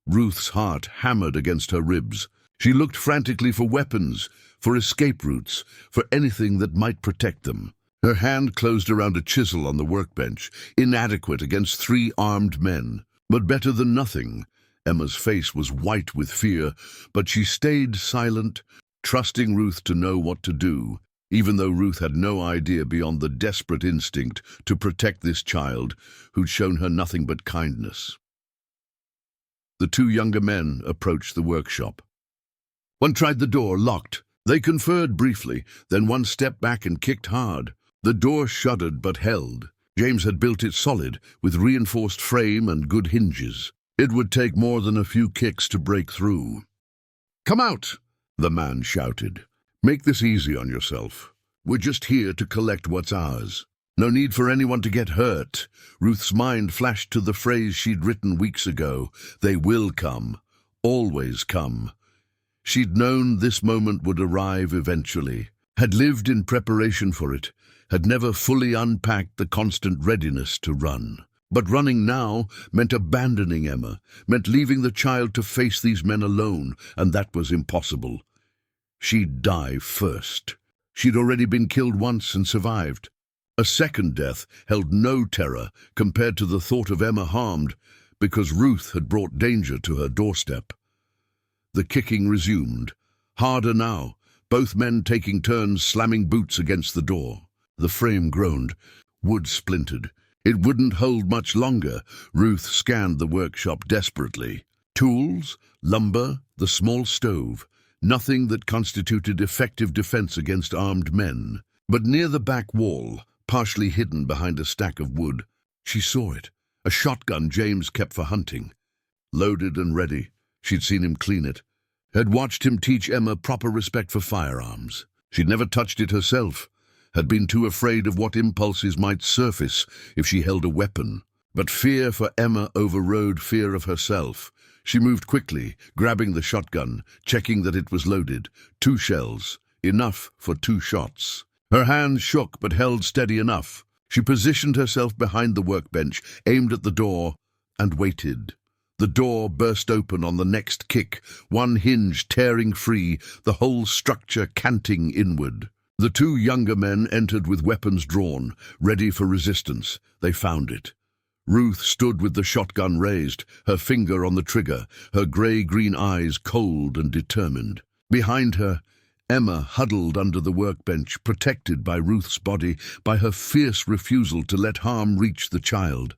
Ruth's heart hammered against her ribs. She looked frantically for weapons, for escape routes, for anything that might protect them. Her hand closed around a chisel on the workbench, inadequate against 3 armed men. But better than nothing. Emma's face was white with fear, but she stayed silent, trusting Ruth to know what to do, even though Ruth had no idea beyond the desperate instinct to protect this child who'd shown her nothing but kindness. The 2 younger men approached the workshop. One tried the door, locked. They conferred briefly, then one stepped back and kicked hard. The door shuddered but held. James had built it solid, with reinforced frame and good hinges. It would take more than a few kicks to break through. "Come out!" the man shouted. "Make this easy on yourself. We're just here to collect what's ours. No need for anyone to get hurt." Ruth's mind flashed to the phrase she'd written weeks ago. They will come. Always come. She'd known this moment would arrive eventually, had lived in preparation for it, had never fully unpacked the constant readiness to run. But running now meant abandoning Emma, meant leaving the child to face these men alone, and that was impossible. She'd die first. She'd already been killed once and survived. A second death held no terror compared to the thought of Emma harmed, because Ruth had brought danger to her doorstep. The kicking resumed, harder now, both men taking turns slamming boots against the door. The frame groaned. Wood splintered. It wouldn't hold much longer. Ruth scanned the workshop desperately. Tools, lumber, the small stove. Nothing that constituted effective defense against armed men. But near the back wall, partially hidden behind a stack of wood, she saw it. A shotgun James kept for hunting. Loaded and ready. She'd seen him clean it. Had watched him teach Emma proper respect for firearms. She'd never touched it herself. Had been too afraid of what impulses might surface if she held a weapon. But fear for Emma overrode fear of herself. She moved quickly, grabbing the shotgun, checking that it was loaded. 2 shells, enough for 2 shots. Her hands shook but held steady enough. She positioned herself behind the workbench, aimed at the door, and waited. The door burst open on the next kick, one hinge tearing free, the whole structure canting inward. The 2 younger men entered with weapons drawn, ready for resistance. They found it. Ruth stood with the shotgun raised, her finger on the trigger, her grey-green eyes cold and determined. Behind her, Emma huddled under the workbench, protected by Ruth's body, by her fierce refusal to let harm reach the child.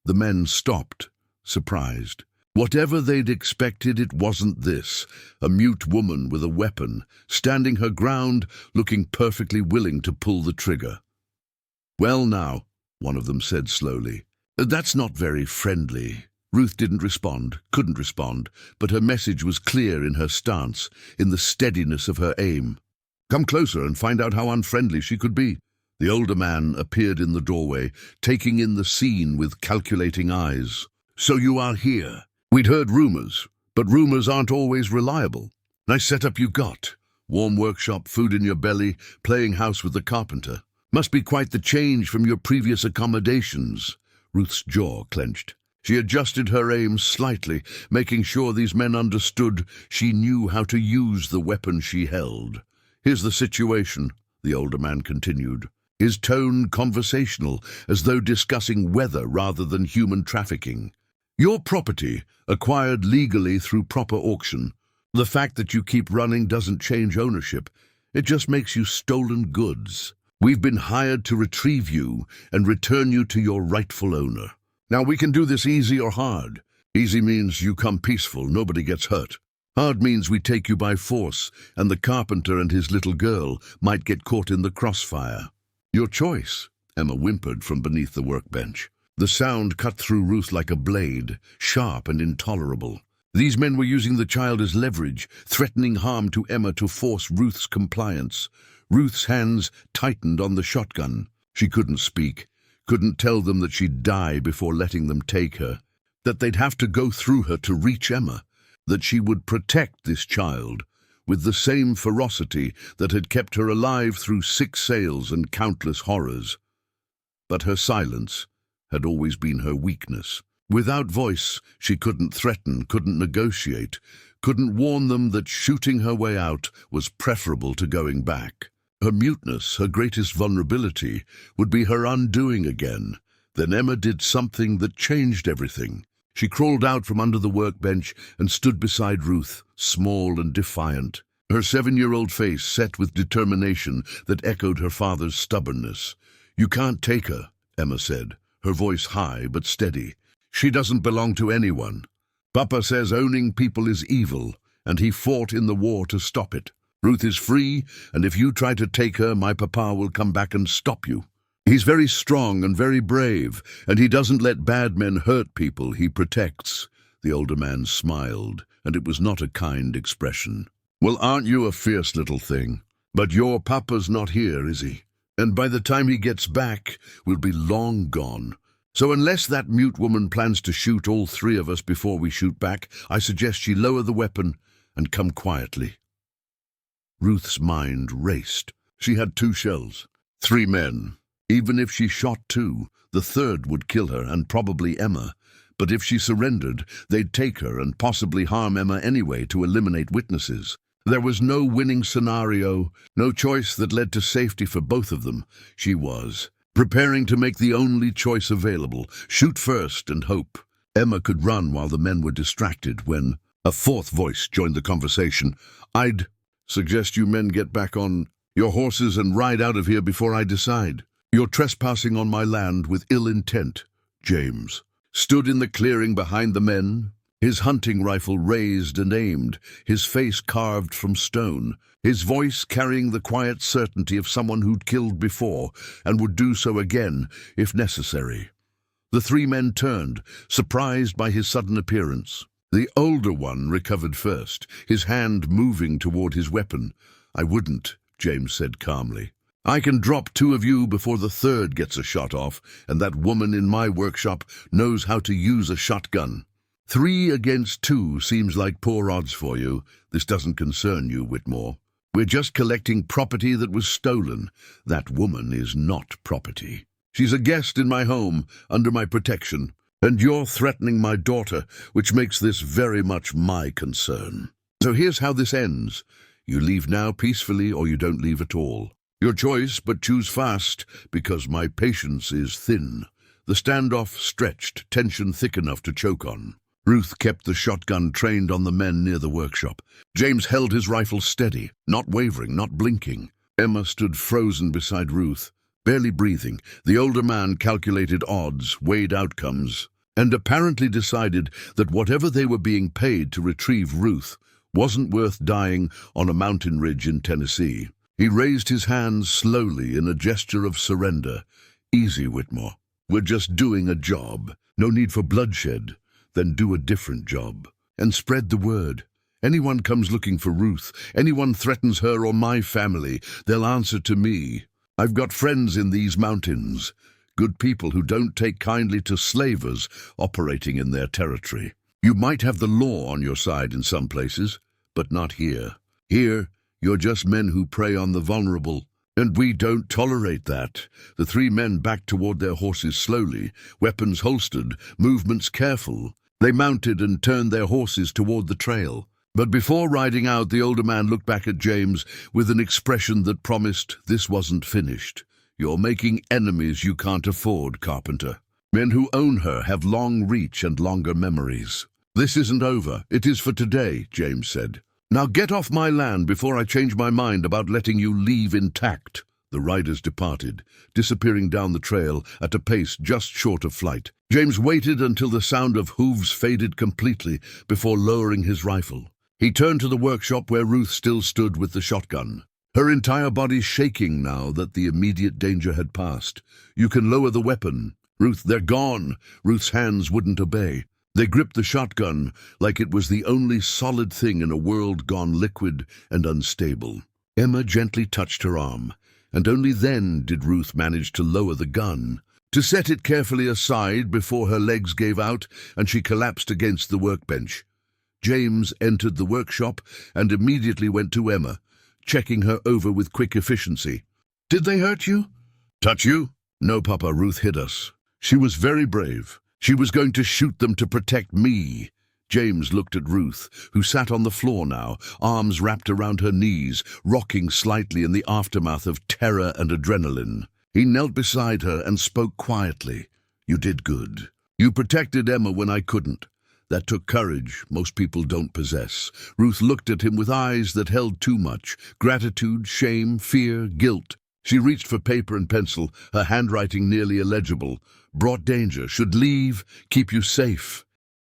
The men stopped, surprised. Whatever they'd expected, it wasn't this. A mute woman with a weapon, standing her ground, looking perfectly willing to pull the trigger. "Well now," one of them said slowly. "That's not very friendly." Ruth didn't respond, couldn't respond, but her message was clear in her stance, in the steadiness of her aim. "Come closer and find out how unfriendly she could be." The older man appeared in the doorway, taking in the scene with calculating eyes. "So you are here. We'd heard rumors, but rumors aren't always reliable. Nice setup you got. Warm workshop, food in your belly, playing house with the carpenter. Must be quite the change from your previous accommodations." Ruth's jaw clenched. She adjusted her aim slightly, making sure these men understood she knew how to use the weapon she held. "Here's the situation," the older man continued, his tone conversational, as though discussing weather rather than human trafficking. "Your property, acquired legally through proper auction. The fact that you keep running doesn't change ownership. It just makes you stolen goods. We've been hired to retrieve you and return you to your rightful owner. Now we can do this easy or hard. Easy means you come peaceful, nobody gets hurt. Hard means we take you by force, and the carpenter and his little girl might get caught in the crossfire." "Your choice," Emma whimpered from beneath the workbench. The sound cut through Ruth like a blade, sharp and intolerable. These men were using the child as leverage, threatening harm to Emma to force Ruth's compliance. Ruth's hands tightened on the shotgun. She couldn't speak, couldn't tell them that she'd die before letting them take her, that they'd have to go through her to reach Emma, that she would protect this child with the same ferocity that had kept her alive through sick sails and countless horrors. But her silence had always been her weakness. Without voice, she couldn't threaten, couldn't negotiate, couldn't warn them that shooting her way out was preferable to going back. Her muteness, her greatest vulnerability, would be her undoing again. Then Emma did something that changed everything. She crawled out from under the workbench and stood beside Ruth, small and defiant, her 7-year-old face set with determination that echoed her father's stubbornness. "You can't take her," Emma said, her voice high but steady. "She doesn't belong to anyone. Papa says owning people is evil, and he fought in the war to stop it. Ruth is free, and if you try to take her, my papa will come back and stop you. He's very strong and very brave, and he doesn't let bad men hurt people he protects." The older man smiled, and it was not a kind expression. "Well, aren't you a fierce little thing? But your papa's not here, is he? And by the time he gets back, we'll be long gone. So unless that mute woman plans to shoot all three of us before we shoot back, I suggest she lower the weapon and come quietly." Ruth's mind raced. She had 2 shells, 3 men. Even if she shot 2, the third would kill her and probably Emma. But if she surrendered, they'd take her and possibly harm Emma anyway to eliminate witnesses. There was no winning scenario, no choice that led to safety for both of them. She was preparing to make the only choice available, shoot first and hope. Emma could run while the men were distracted when a 4th voice joined the conversation. "I'd suggest you men get back on your horses and ride out of here before I decide. You're trespassing on my land with ill intent." James stood in the clearing behind the men, his hunting rifle raised and aimed, his face carved from stone, his voice carrying the quiet certainty of someone who'd killed before and would do so again if necessary. The 3 men turned, surprised by his sudden appearance. The older one recovered first, his hand moving toward his weapon. "I wouldn't," James said calmly. "I can drop 2 of you before the 3rd gets a shot off, and that woman in my workshop knows how to use a shotgun. 3 against 2 seems like poor odds for you. This doesn't concern you, Whitmore. We're just collecting property that was stolen. That woman is not property. She's a guest in my home, under my protection, and you're threatening my daughter, which makes this very much my concern. So here's how this ends. You leave now peacefully or you don't leave at all. Your choice, but choose fast, because my patience is thin." The standoff stretched, tension thick enough to choke on. Ruth kept the shotgun trained on the men near the workshop. James held his rifle steady, not wavering, not blinking. Emma stood frozen beside Ruth, barely breathing. The older man calculated odds, weighed outcomes, and apparently decided that whatever they were being paid to retrieve Ruth wasn't worth dying on a mountain ridge in Tennessee. He raised his hands slowly in a gesture of surrender. "Easy, Whitmore. We're just doing a job. No need for bloodshed. Then do a different job. And spread the word. Anyone comes looking for Ruth, anyone threatens her or my family, they'll answer to me. I've got friends in these mountains. Good people who don't take kindly to slavers operating in their territory. You might have the law on your side in some places, but not here. Here, you're just men who prey on the vulnerable, and we don't tolerate that." The 3 men backed toward their horses slowly, weapons holstered, movements careful. They mounted and turned their horses toward the trail. But before riding out, the older man looked back at James with an expression that promised this wasn't finished. "You're making enemies you can't afford, Carpenter. Men who own her have long reach and longer memories." "This isn't over. It is for today," James said. "Now get off my land before I change my mind about letting you leave intact." The riders departed, disappearing down the trail at a pace just short of flight. James waited until the sound of hooves faded completely before lowering his rifle. He turned to the workshop where Ruth still stood with the shotgun, her entire body shaking now that the immediate danger had passed. "You can lower the weapon." "Ruth, they're gone." Ruth's hands wouldn't obey. They gripped the shotgun like it was the only solid thing in a world gone liquid and unstable. Emma gently touched her arm, and only then did Ruth manage to lower the gun, to set it carefully aside before her legs gave out and she collapsed against the workbench. James entered the workshop and immediately went to Emma, checking her over with quick efficiency. "Did they hurt you?" "Touch you?" "No, Papa, Ruth hit us. She was very brave. She was going to shoot them to protect me." James looked at Ruth, who sat on the floor now, arms wrapped around her knees, rocking slightly in the aftermath of terror and adrenaline. He knelt beside her and spoke quietly. "You did good. You protected Emma when I couldn't. That took courage most people don't possess." Ruth looked at him with eyes that held too much: gratitude, shame, fear, guilt. She reached for paper and pencil, her handwriting nearly illegible. "Brought danger, should leave, keep you safe."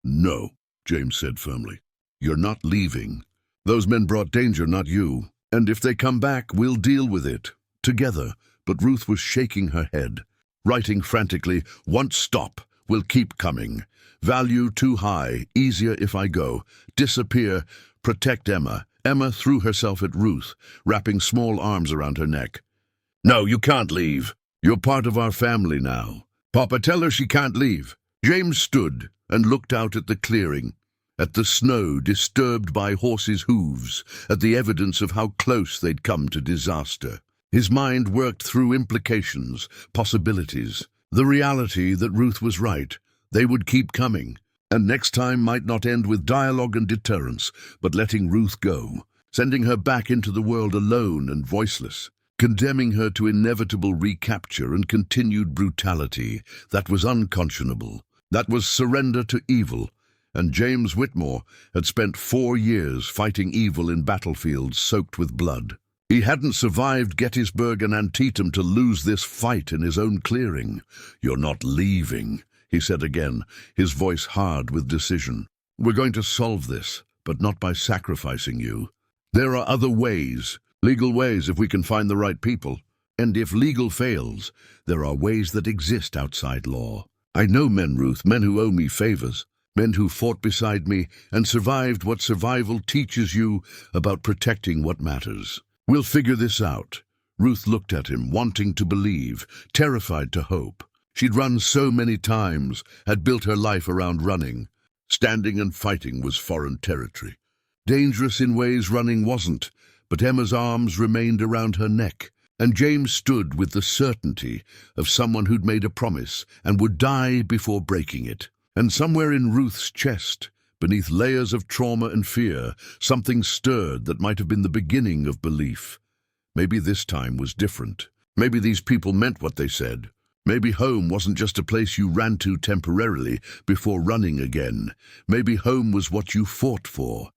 "No," James said firmly. "You're not leaving. Those men brought danger, not you. And if they come back, we'll deal with it. Together. But Ruth was shaking her head, writing frantically, "Once stop, we'll keep coming. Value too high, easier if I go. Disappear, protect Emma." Emma threw herself at Ruth, wrapping small arms around her neck. "No, you can't leave. You're part of our family now. Papa, tell her she can't leave." James stood and looked out at the clearing, at the snow disturbed by horses' hooves, at the evidence of how close they'd come to disaster. His mind worked through implications, possibilities, the reality that Ruth was right. They would keep coming, and next time might not end with dialogue and deterrence, but letting Ruth go, sending her back into the world alone and voiceless, condemning her to inevitable recapture and continued brutality. That was unconscionable. That was surrender to evil. And James Whitmore had spent 4 years fighting evil in battlefields soaked with blood. He hadn't survived Gettysburg and Antietam to lose this fight in his own clearing. "You're not leaving," he said again, his voice hard with decision. "We're going to solve this, but not by sacrificing you. There are other ways, legal ways if we can find the right people. And if legal fails, there are ways that exist outside law. I know men, Ruth, men who owe me favors. Men who fought beside me and survived what survival teaches you about protecting what matters. We'll figure this out." Ruth looked at him, wanting to believe, terrified to hope. She'd run so many times, had built her life around running. Standing and fighting was foreign territory. Dangerous in ways running wasn't, but Emma's arms remained around her neck, and James stood with the certainty of someone who'd made a promise and would die before breaking it. And somewhere in Ruth's chest, beneath layers of trauma and fear, something stirred that might have been the beginning of belief. Maybe this time was different. Maybe these people meant what they said. Maybe home wasn't just a place you ran to temporarily before running again. Maybe home was what you fought for.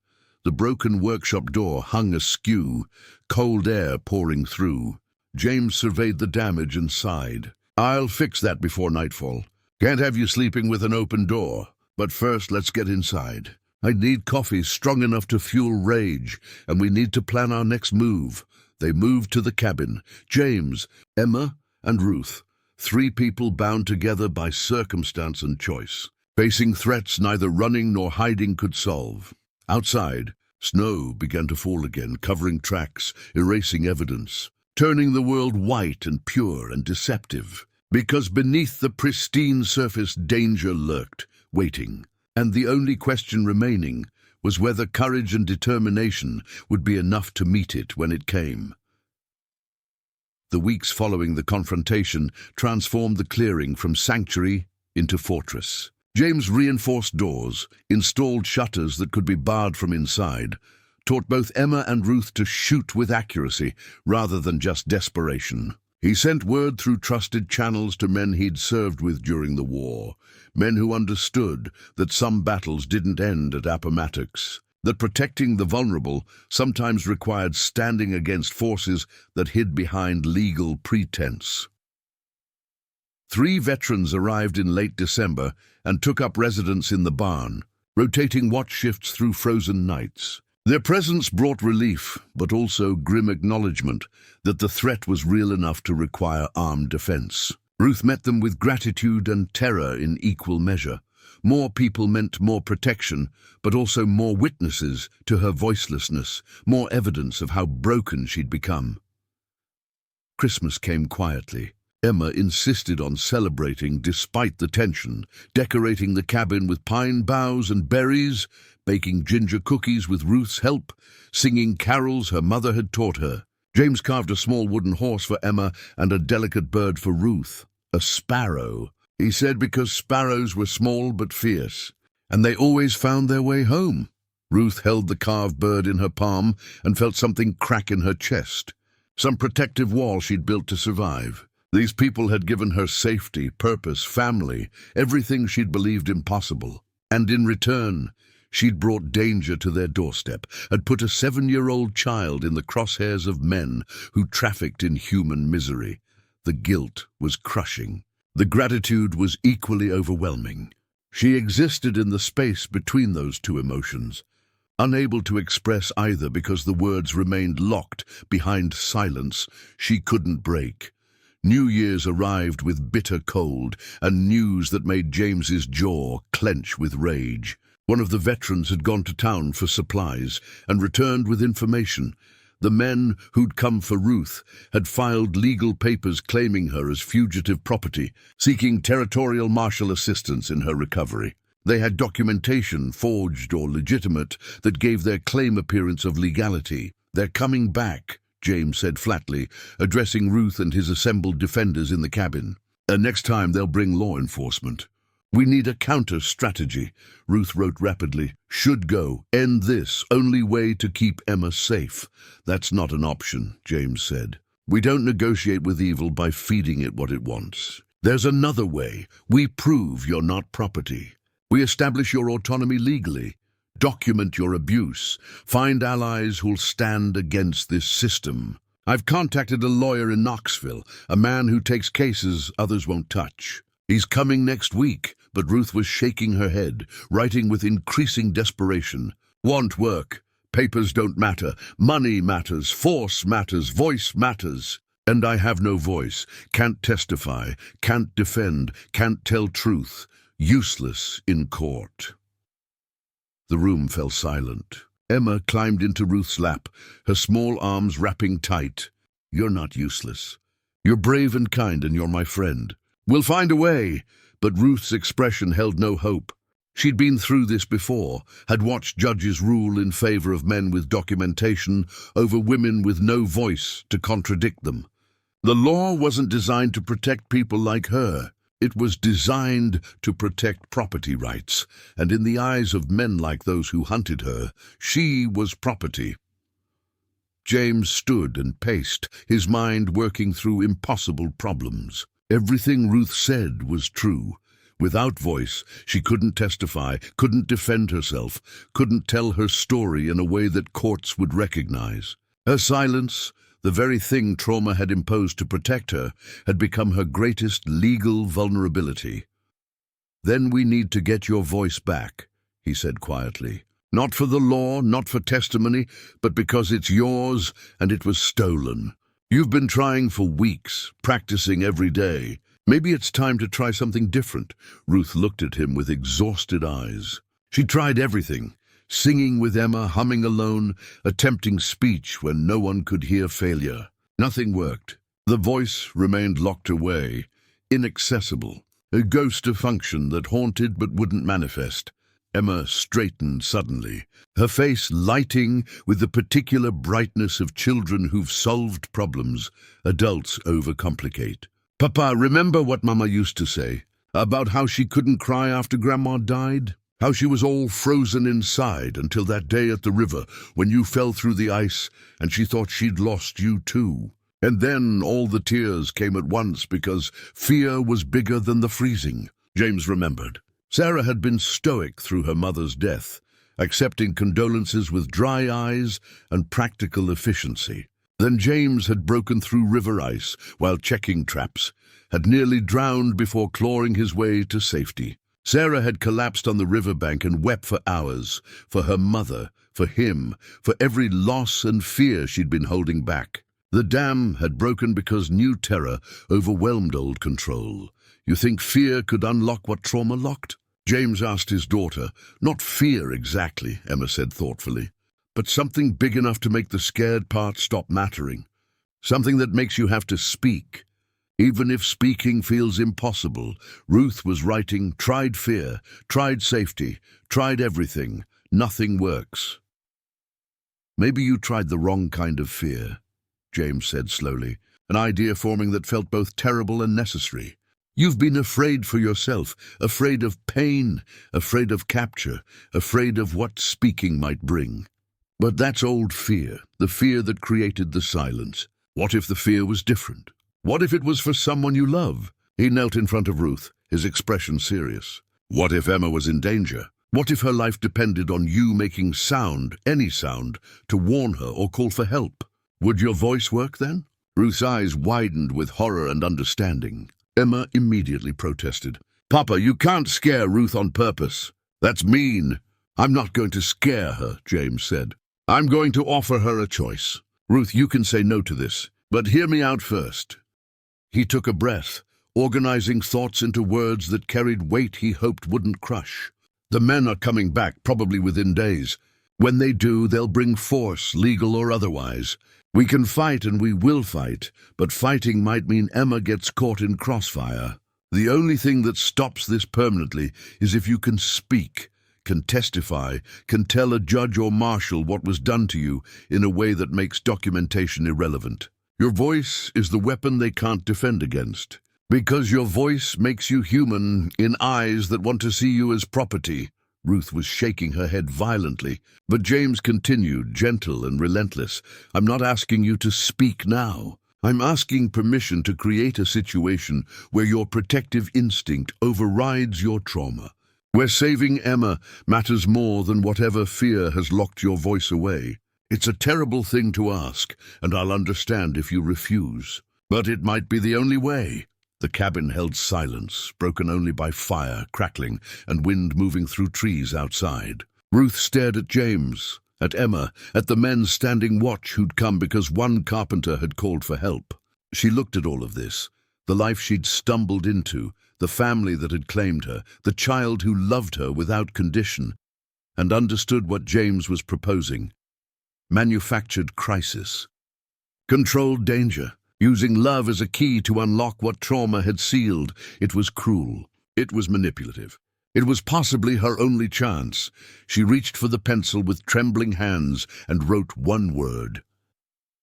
The broken workshop door hung askew, cold air pouring through. James surveyed the damage and sighed. "I'll fix that before nightfall. Can't have you sleeping with an open door. But first, let's get inside. I need coffee strong enough to fuel rage, and we need to plan our next move." They moved to the cabin. James, Emma, and Ruth. 3 people bound together by circumstance and choice, facing threats neither running nor hiding could solve. Outside, snow began to fall again, covering tracks, erasing evidence, turning the world white and pure and deceptive. Because beneath the pristine surface danger lurked, waiting, and the only question remaining was whether courage and determination would be enough to meet it when it came. The weeks following the confrontation transformed the clearing from sanctuary into fortress. James reinforced doors, installed shutters that could be barred from inside, taught both Emma and Ruth to shoot with accuracy rather than just desperation. He sent word through trusted channels to men he'd served with during the war, men who understood that some battles didn't end at Appomattox, that protecting the vulnerable sometimes required standing against forces that hid behind legal pretense. 3 veterans arrived in late December and took up residence in the barn, rotating watch shifts through frozen nights. Their presence brought relief, but also grim acknowledgement that the threat was real enough to require armed defense. Ruth met them with gratitude and terror in equal measure. More people meant more protection, but also more witnesses to her voicelessness, more evidence of how broken she'd become. Christmas came quietly. Emma insisted on celebrating despite the tension, decorating the cabin with pine boughs and berries, baking ginger cookies with Ruth's help, singing carols her mother had taught her. James carved a small wooden horse for Emma and a delicate bird for Ruth, a sparrow. He said because sparrows were small but fierce, and they always found their way home. Ruth held the carved bird in her palm and felt something crack in her chest, some protective wall she'd built to survive. These people had given her safety, purpose, family, everything she'd believed impossible. And in return, she'd brought danger to their doorstep, had put a 7-year-old child in the crosshairs of men who trafficked in human misery. The guilt was crushing. The gratitude was equally overwhelming. She existed in the space between those two emotions, Unable to express either because the words remained locked behind silence she couldn't break. New Year's arrived with bitter cold and news that made James's jaw clench with rage. One of the veterans had gone to town for supplies and returned with information. The men who'd come for Ruth had filed legal papers claiming her as fugitive property, seeking territorial marshal assistance in her recovery. They had documentation, forged or legitimate, that gave their claim appearance of legality. "They're coming back," James said flatly, addressing Ruth and his assembled defenders in the cabin. "Next time they'll bring law enforcement." "We need a counter-strategy," Ruth wrote rapidly. "Should go. End this. Only way to keep Emma safe." "That's not an option," James said. "We don't negotiate with evil by feeding it what it wants. There's another way. We prove you're not property. We establish your autonomy legally. Document your abuse. Find allies who'll stand against this system. I've contacted a lawyer in Knoxville, a man who takes cases others won't touch. He's coming next week." But Ruth was shaking her head, writing with increasing desperation. "Want work. Papers don't matter. Money matters. Force matters. Voice matters. And I have no voice. Can't testify. Can't defend. Can't tell truth. Useless in court." The room fell silent. Emma climbed into Ruth's lap, her small arms wrapping tight. "You're not useless. You're brave and kind, and you're my friend. We'll find a way." But Ruth's expression held no hope. She'd been through this before, had watched judges rule in favor of men with documentation over women with no voice to contradict them. The law wasn't designed to protect people like her. It was designed to protect property rights, and in the eyes of men like those who hunted her, she was property. James stood and paced, his mind working through impossible problems. Everything Ruth said was true. Without voice, she couldn't testify, couldn't defend herself, couldn't tell her story in a way that courts would recognize. Her silence, the very thing trauma had imposed to protect her, had become her greatest legal vulnerability. "Then we need to get your voice back," he said quietly. "Not for the law, not for testimony, but because it's yours and it was stolen. You've been trying for weeks, practicing every day. Maybe it's time to try something different." Ruth looked at him with exhausted eyes. She tried everything, singing with Emma, humming alone, attempting speech when no one could hear failure. Nothing worked. The voice remained locked away, inaccessible, a ghost of function that haunted but wouldn't manifest. Emma straightened suddenly, her face lighting with the particular brightness of children who've solved problems adults overcomplicate. "Papa, remember what Mama used to say about how she couldn't cry after Grandma died? How she was all frozen inside until that day at the river when you fell through the ice and she thought she'd lost you too. And then all the tears came at once because fear was bigger than the freezing." James remembered. Sarah had been stoic through her mother's death, accepting condolences with dry eyes and practical efficiency. Then James had broken through river ice while checking traps, had nearly drowned before clawing his way to safety. Sarah had collapsed on the riverbank and wept for hours, for her mother, for him, for every loss and fear she'd been holding back. The dam had broken because new terror overwhelmed old control. "You think fear could unlock what trauma locked?" James asked his daughter. "Not fear exactly," Emma said thoughtfully, "but something big enough to make the scared part stop mattering. Something that makes you have to speak. Even if speaking feels impossible." Ruth was writing, "Tried fear, tried safety, tried everything. Nothing works." "Maybe you tried the wrong kind of fear," James said slowly, an idea forming that felt both terrible and necessary. "You've been afraid for yourself, afraid of pain, afraid of capture, afraid of what speaking might bring. But that's old fear, the fear that created the silence. What if the fear was different? What if it was for someone you love?" He knelt in front of Ruth, his expression serious. "What if Emma was in danger? What if her life depended on you making sound, any sound, to warn her or call for help? Would your voice work then?" Ruth's eyes widened with horror and understanding. Emma immediately protested. "Papa, you can't scare Ruth on purpose. That's mean." "I'm not going to scare her," James said. "I'm going to offer her a choice. Ruth, you can say no to this, but hear me out first." He took a breath, organizing thoughts into words that carried weight he hoped wouldn't crush. "The men are coming back, probably within days. When they do, they'll bring force, legal or otherwise. We can fight and we will fight, but fighting might mean Emma gets caught in crossfire. The only thing that stops this permanently is if you can speak, can testify, can tell a judge or marshal what was done to you in a way that makes documentation irrelevant. Your voice is the weapon they can't defend against, because your voice makes you human in eyes that want to see you as property." Ruth was shaking her head violently, but James continued, gentle and relentless. "I'm not asking you to speak now. I'm asking permission to create a situation where your protective instinct overrides your trauma, where saving Emma matters more than whatever fear has locked your voice away. It's a terrible thing to ask, and I'll understand if you refuse. But it might be the only way." The cabin held silence, broken only by fire crackling and wind moving through trees outside. Ruth stared at James, at Emma, at the men standing watch who'd come because one carpenter had called for help. She looked at all of this, the life she'd stumbled into, the family that had claimed her, the child who loved her without condition, and understood what James was proposing. Manufactured crisis. Controlled danger. Using love as a key to unlock what trauma had sealed. It was cruel. It was manipulative. It was possibly her only chance. She reached for the pencil with trembling hands and wrote one word.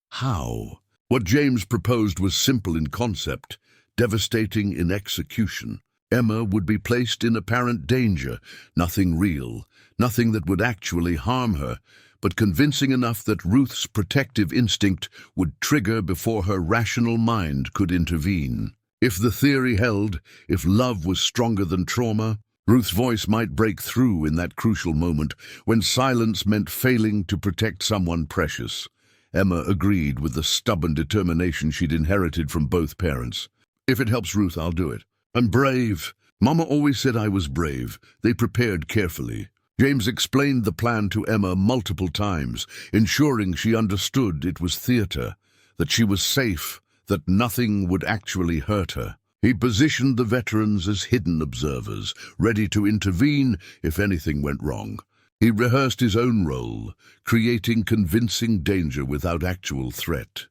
How? What James proposed was simple in concept, devastating in execution. Emma would be placed in apparent danger, nothing real, nothing that would actually harm her, but convincing enough that Ruth's protective instinct would trigger before her rational mind could intervene. If the theory held, if love was stronger than trauma, Ruth's voice might break through in that crucial moment when silence meant failing to protect someone precious. Emma agreed with the stubborn determination she'd inherited from both parents. "If it helps Ruth, I'll do it. I'm brave. Mama always said I was brave." They prepared carefully. James explained the plan to Emma multiple times, ensuring she understood it was theater, that she was safe, that nothing would actually hurt her. He positioned the veterans as hidden observers, ready to intervene if anything went wrong. He rehearsed his own role, creating convincing danger without actual threat.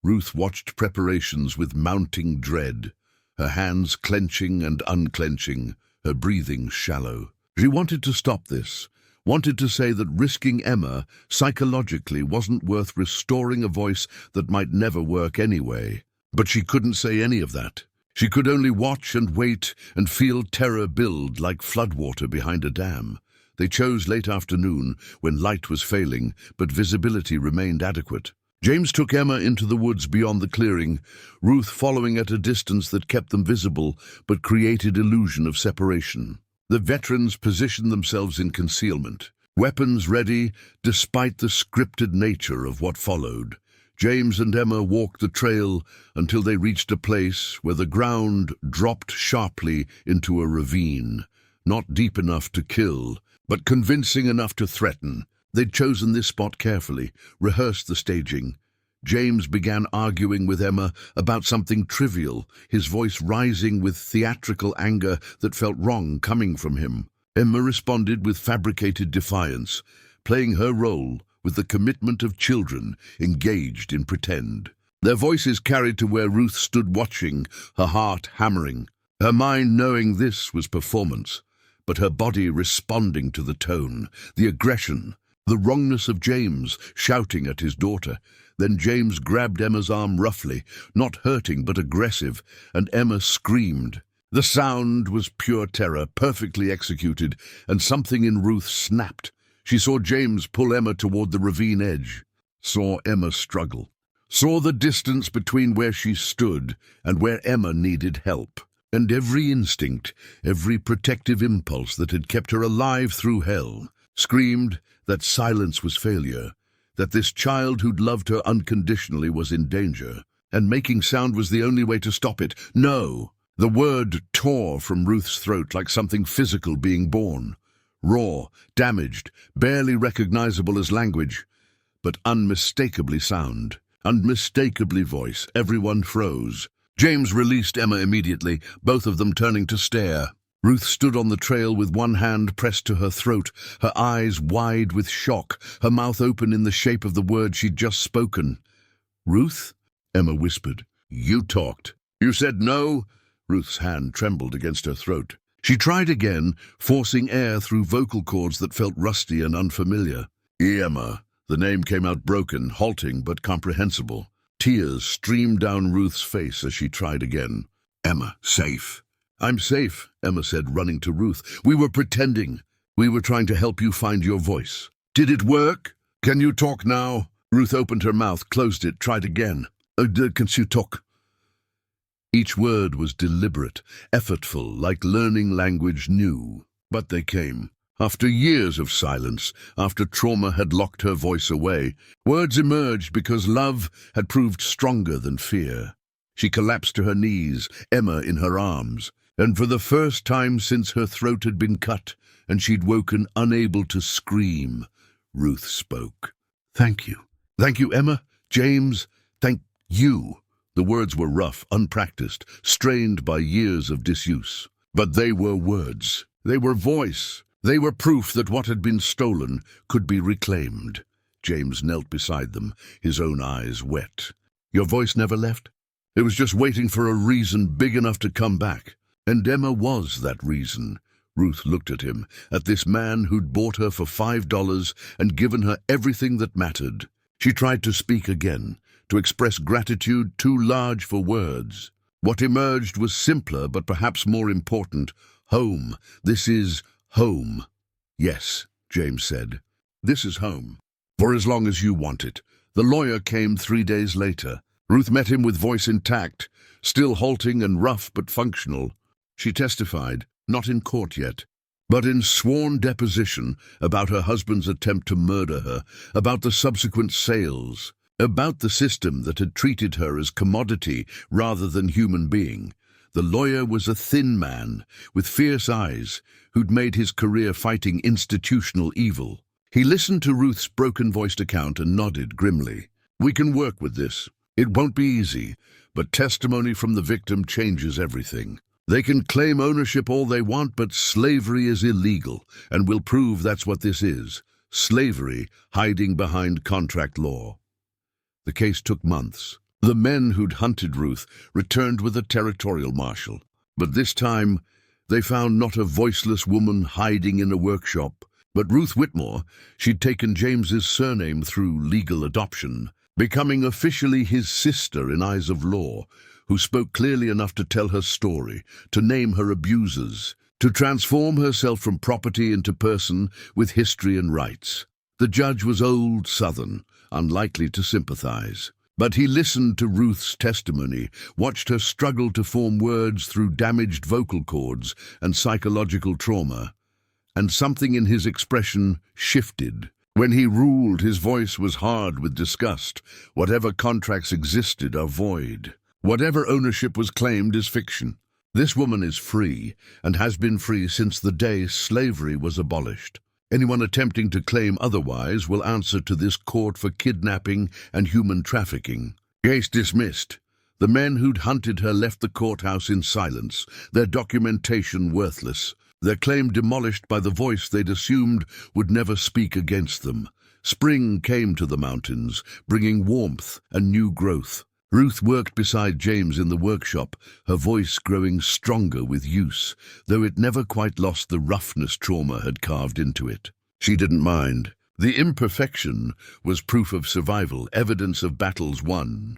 Ruth watched preparations with mounting dread, her hands clenching and unclenching, her breathing shallow. She wanted to stop this, wanted to say that risking Emma psychologically wasn't worth restoring a voice that might never work anyway. But she couldn't say any of that. She could only watch and wait and feel terror build like floodwater behind a dam. They chose late afternoon, when light was failing, but visibility remained adequate. James took Emma into the woods beyond the clearing, Ruth following at a distance that kept them visible but created illusion of separation. The veterans positioned themselves in concealment, weapons ready despite the scripted nature of what followed. James and Emma walked the trail until they reached a place where the ground dropped sharply into a ravine, not deep enough to kill, but convincing enough to threaten. They'd chosen this spot carefully, rehearsed the staging. James began arguing with Emma about something trivial, his voice rising with theatrical anger that felt wrong coming from him. Emma responded with fabricated defiance, playing her role with the commitment of children engaged in pretend. Their voices carried to where Ruth stood watching, her heart hammering, her mind knowing this was performance, but her body responding to the tone, the aggression, the wrongness of James shouting at his daughter. Then James grabbed Emma's arm roughly, not hurting but aggressive, and Emma screamed. The sound was pure terror, perfectly executed, and something in Ruth snapped. She saw James pull Emma toward the ravine edge, saw Emma struggle, saw the distance between where she stood and where Emma needed help. And every instinct, every protective impulse that had kept her alive through hell, screamed that silence was failure, that this child who'd loved her unconditionally was in danger, and making sound was the only way to stop it. No! The word tore from Ruth's throat like something physical being born. raw, damaged, barely recognizable as language, but unmistakably sound, unmistakably voice. Everyone froze. James released Emma immediately, both of them turning to stare. Ruth stood on the trail with one hand pressed to her throat, her eyes wide with shock, her mouth open in the shape of the word she'd just spoken. "Ruth?" Emma whispered. "You talked. You said no?" Ruth's hand trembled against her throat. She tried again, forcing air through vocal cords that felt rusty and unfamiliar. "Emma." The name came out broken, halting but comprehensible. Tears streamed down Ruth's face as she tried again. "Emma, safe." "I'm safe," Emma said, running to Ruth. "We were pretending. We were trying to help you find your voice." "Did it work? Can you talk now?" Ruth opened her mouth, closed it, tried again. Can you talk?" Each word was deliberate, effortful, like learning language new. But they came. After years of silence, after trauma had locked her voice away, words emerged because love had proved stronger than fear. She collapsed to her knees, Emma in her arms, and for the first time since her throat had been cut and she'd woken unable to scream, Ruth spoke. "Thank you. Thank you, Emma, James, thank you." The words were rough, unpracticed, strained by years of disuse. But they were words. They were voice. They were proof that what had been stolen could be reclaimed. James knelt beside them, his own eyes wet. "Your voice never left? It was just waiting for a reason big enough to come back." And Emma was that reason. Ruth looked at him, at this man who'd bought her for $5 and given her everything that mattered. She tried to speak again, to express gratitude too large for words. What emerged was simpler, but perhaps more important. "Home. This is home." "Yes," James said. "This is home. For as long as you want it." The lawyer came 3 days later. Ruth met him with voice intact, still halting and rough but functional. She testified, not in court yet, but in sworn deposition, about her husband's attempt to murder her, about the subsequent sales, about the system that had treated her as commodity rather than human being. The lawyer was a thin man, with fierce eyes, who'd made his career fighting institutional evil. He listened to Ruth's broken-voiced account and nodded grimly. "We can work with this. It won't be easy, but testimony from the victim changes everything. They can claim ownership all they want, but slavery is illegal, and we'll prove that's what this is. Slavery hiding behind contract law." The case took months. The men who'd hunted Ruth returned with a territorial marshal. But this time, they found not a voiceless woman hiding in a workshop, but Ruth Whitmore. She'd taken James's surname through legal adoption, becoming officially his sister in eyes of law, who spoke clearly enough to tell her story, to name her abusers, to transform herself from property into person with history and rights. The judge was old Southern, unlikely to sympathize. But he listened to Ruth's testimony, watched her struggle to form words through damaged vocal cords and psychological trauma. And something in his expression shifted. When he ruled, his voice was hard with disgust. Whatever contracts existed are void. Whatever ownership was claimed is fiction. This woman is free, and has been free since the day slavery was abolished. Anyone attempting to claim otherwise will answer to this court for kidnapping and human trafficking. Case dismissed. The men who'd hunted her left the courthouse in silence, their documentation worthless, their claim demolished by the voice they'd assumed would never speak against them. Spring came to the mountains, bringing warmth and new growth. Ruth worked beside James in the workshop, her voice growing stronger with use, though it never quite lost the roughness trauma had carved into it. She didn't mind. The imperfection was proof of survival, evidence of battles won.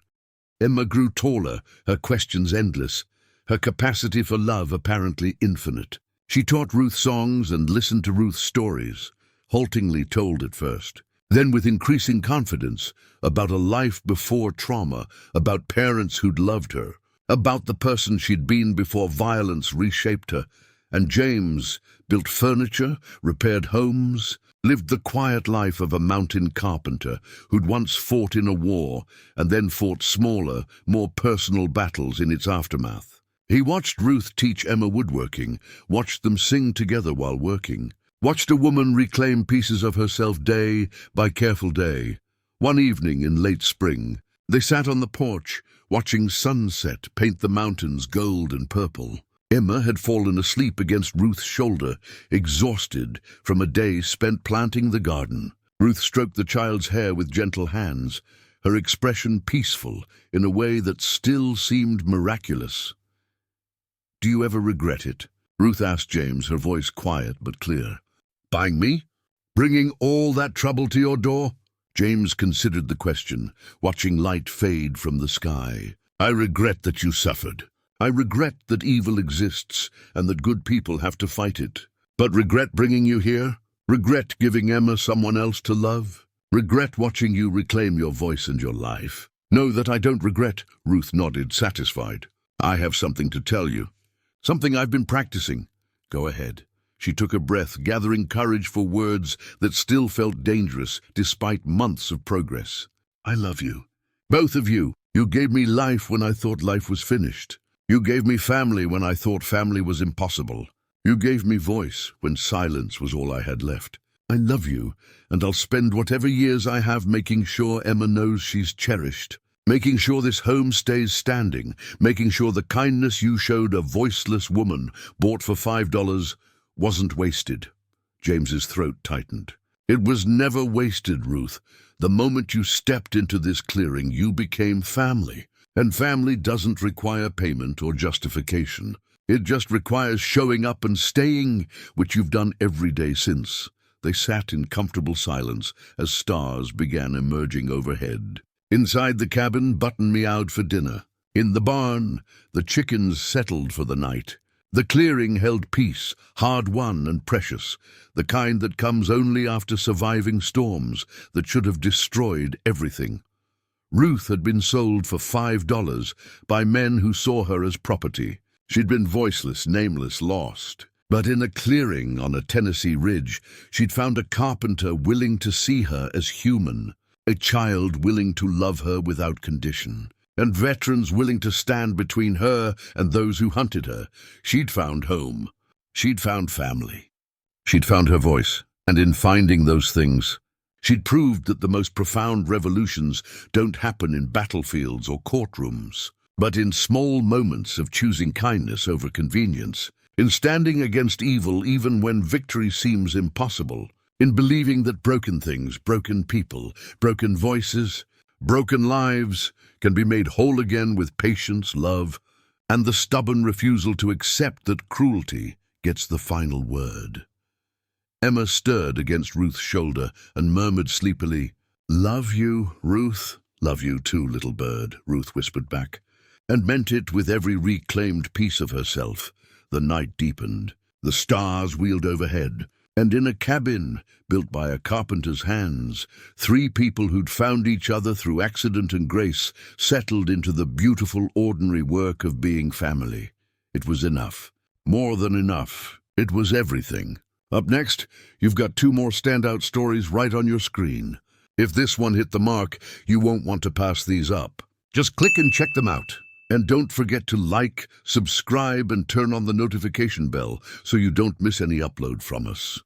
Emma grew taller, her questions endless, her capacity for love apparently infinite. She taught Ruth songs and listened to Ruth's stories, haltingly told at first. Then with increasing confidence, about a life before trauma, about parents who'd loved her, about the person she'd been before violence reshaped her. And James built furniture, repaired homes, lived the quiet life of a mountain carpenter who'd once fought in a war and then fought smaller, more personal battles in its aftermath. He watched Ruth teach Emma woodworking, watched them sing together while working, watched a woman reclaim pieces of herself day by careful day. One evening in late spring, they sat on the porch, watching sunset paint the mountains gold and purple. Emma had fallen asleep against Ruth's shoulder, exhausted from a day spent planting the garden. Ruth stroked the child's hair with gentle hands, her expression peaceful in a way that still seemed miraculous. "Do you ever regret it?" Ruth asked James, her voice quiet but clear. "Buying me? Bringing all that trouble to your door?" James considered the question, watching light fade from the sky. "I regret that you suffered. I regret that evil exists and that good people have to fight it. But regret bringing you here? Regret giving Emma someone else to love? Regret watching you reclaim your voice and your life?" "No, that I don't regret," Ruth nodded, satisfied. "I have something to tell you. Something I've been practicing." "Go ahead." She took a breath, gathering courage for words that still felt dangerous despite months of progress. "I love you. Both of you. You gave me life when I thought life was finished. You gave me family when I thought family was impossible. You gave me voice when silence was all I had left. I love you, and I'll spend whatever years I have making sure Emma knows she's cherished, making sure this home stays standing, making sure the kindness you showed a voiceless woman bought for $5 wasn't wasted." James's throat tightened. "It was never wasted, Ruth. The moment you stepped into this clearing, you became family. And family doesn't require payment or justification. It just requires showing up and staying, which you've done every day since." They sat in comfortable silence as stars began emerging overhead. Inside the cabin, Button meowed for dinner. In the barn, the chickens settled for the night. The clearing held peace, hard-won and precious, the kind that comes only after surviving storms that should have destroyed everything. Ruth had been sold for $5 by men who saw her as property. She'd been voiceless, nameless, lost. But in a clearing on a Tennessee ridge, she'd found a carpenter willing to see her as human, a child willing to love her without condition, and veterans willing to stand between her and those who hunted her. She'd found home. She'd found family. She'd found her voice, and in finding those things, she'd proved that the most profound revolutions don't happen in battlefields or courtrooms, but in small moments of choosing kindness over convenience, in standing against evil even when victory seems impossible, in believing that broken things, broken people, broken voices, broken lives can be made whole again with patience, love, and the stubborn refusal to accept that cruelty gets the final word. Emma stirred against Ruth's shoulder and murmured sleepily, "Love you, Ruth." "Love you too, little bird," Ruth whispered back, and meant it with every reclaimed piece of herself. The night deepened. The stars wheeled overhead, and in a cabin built by a carpenter's hands, 3 people who'd found each other through accident and grace settled into the beautiful, ordinary work of being family. It was enough. More than enough. It was everything. Up next, you've got 2 more standout stories right on your screen. If this one hit the mark, you won't want to pass these up. Just click and check them out. And don't forget to like, subscribe, and turn on the notification bell so you don't miss any upload from us.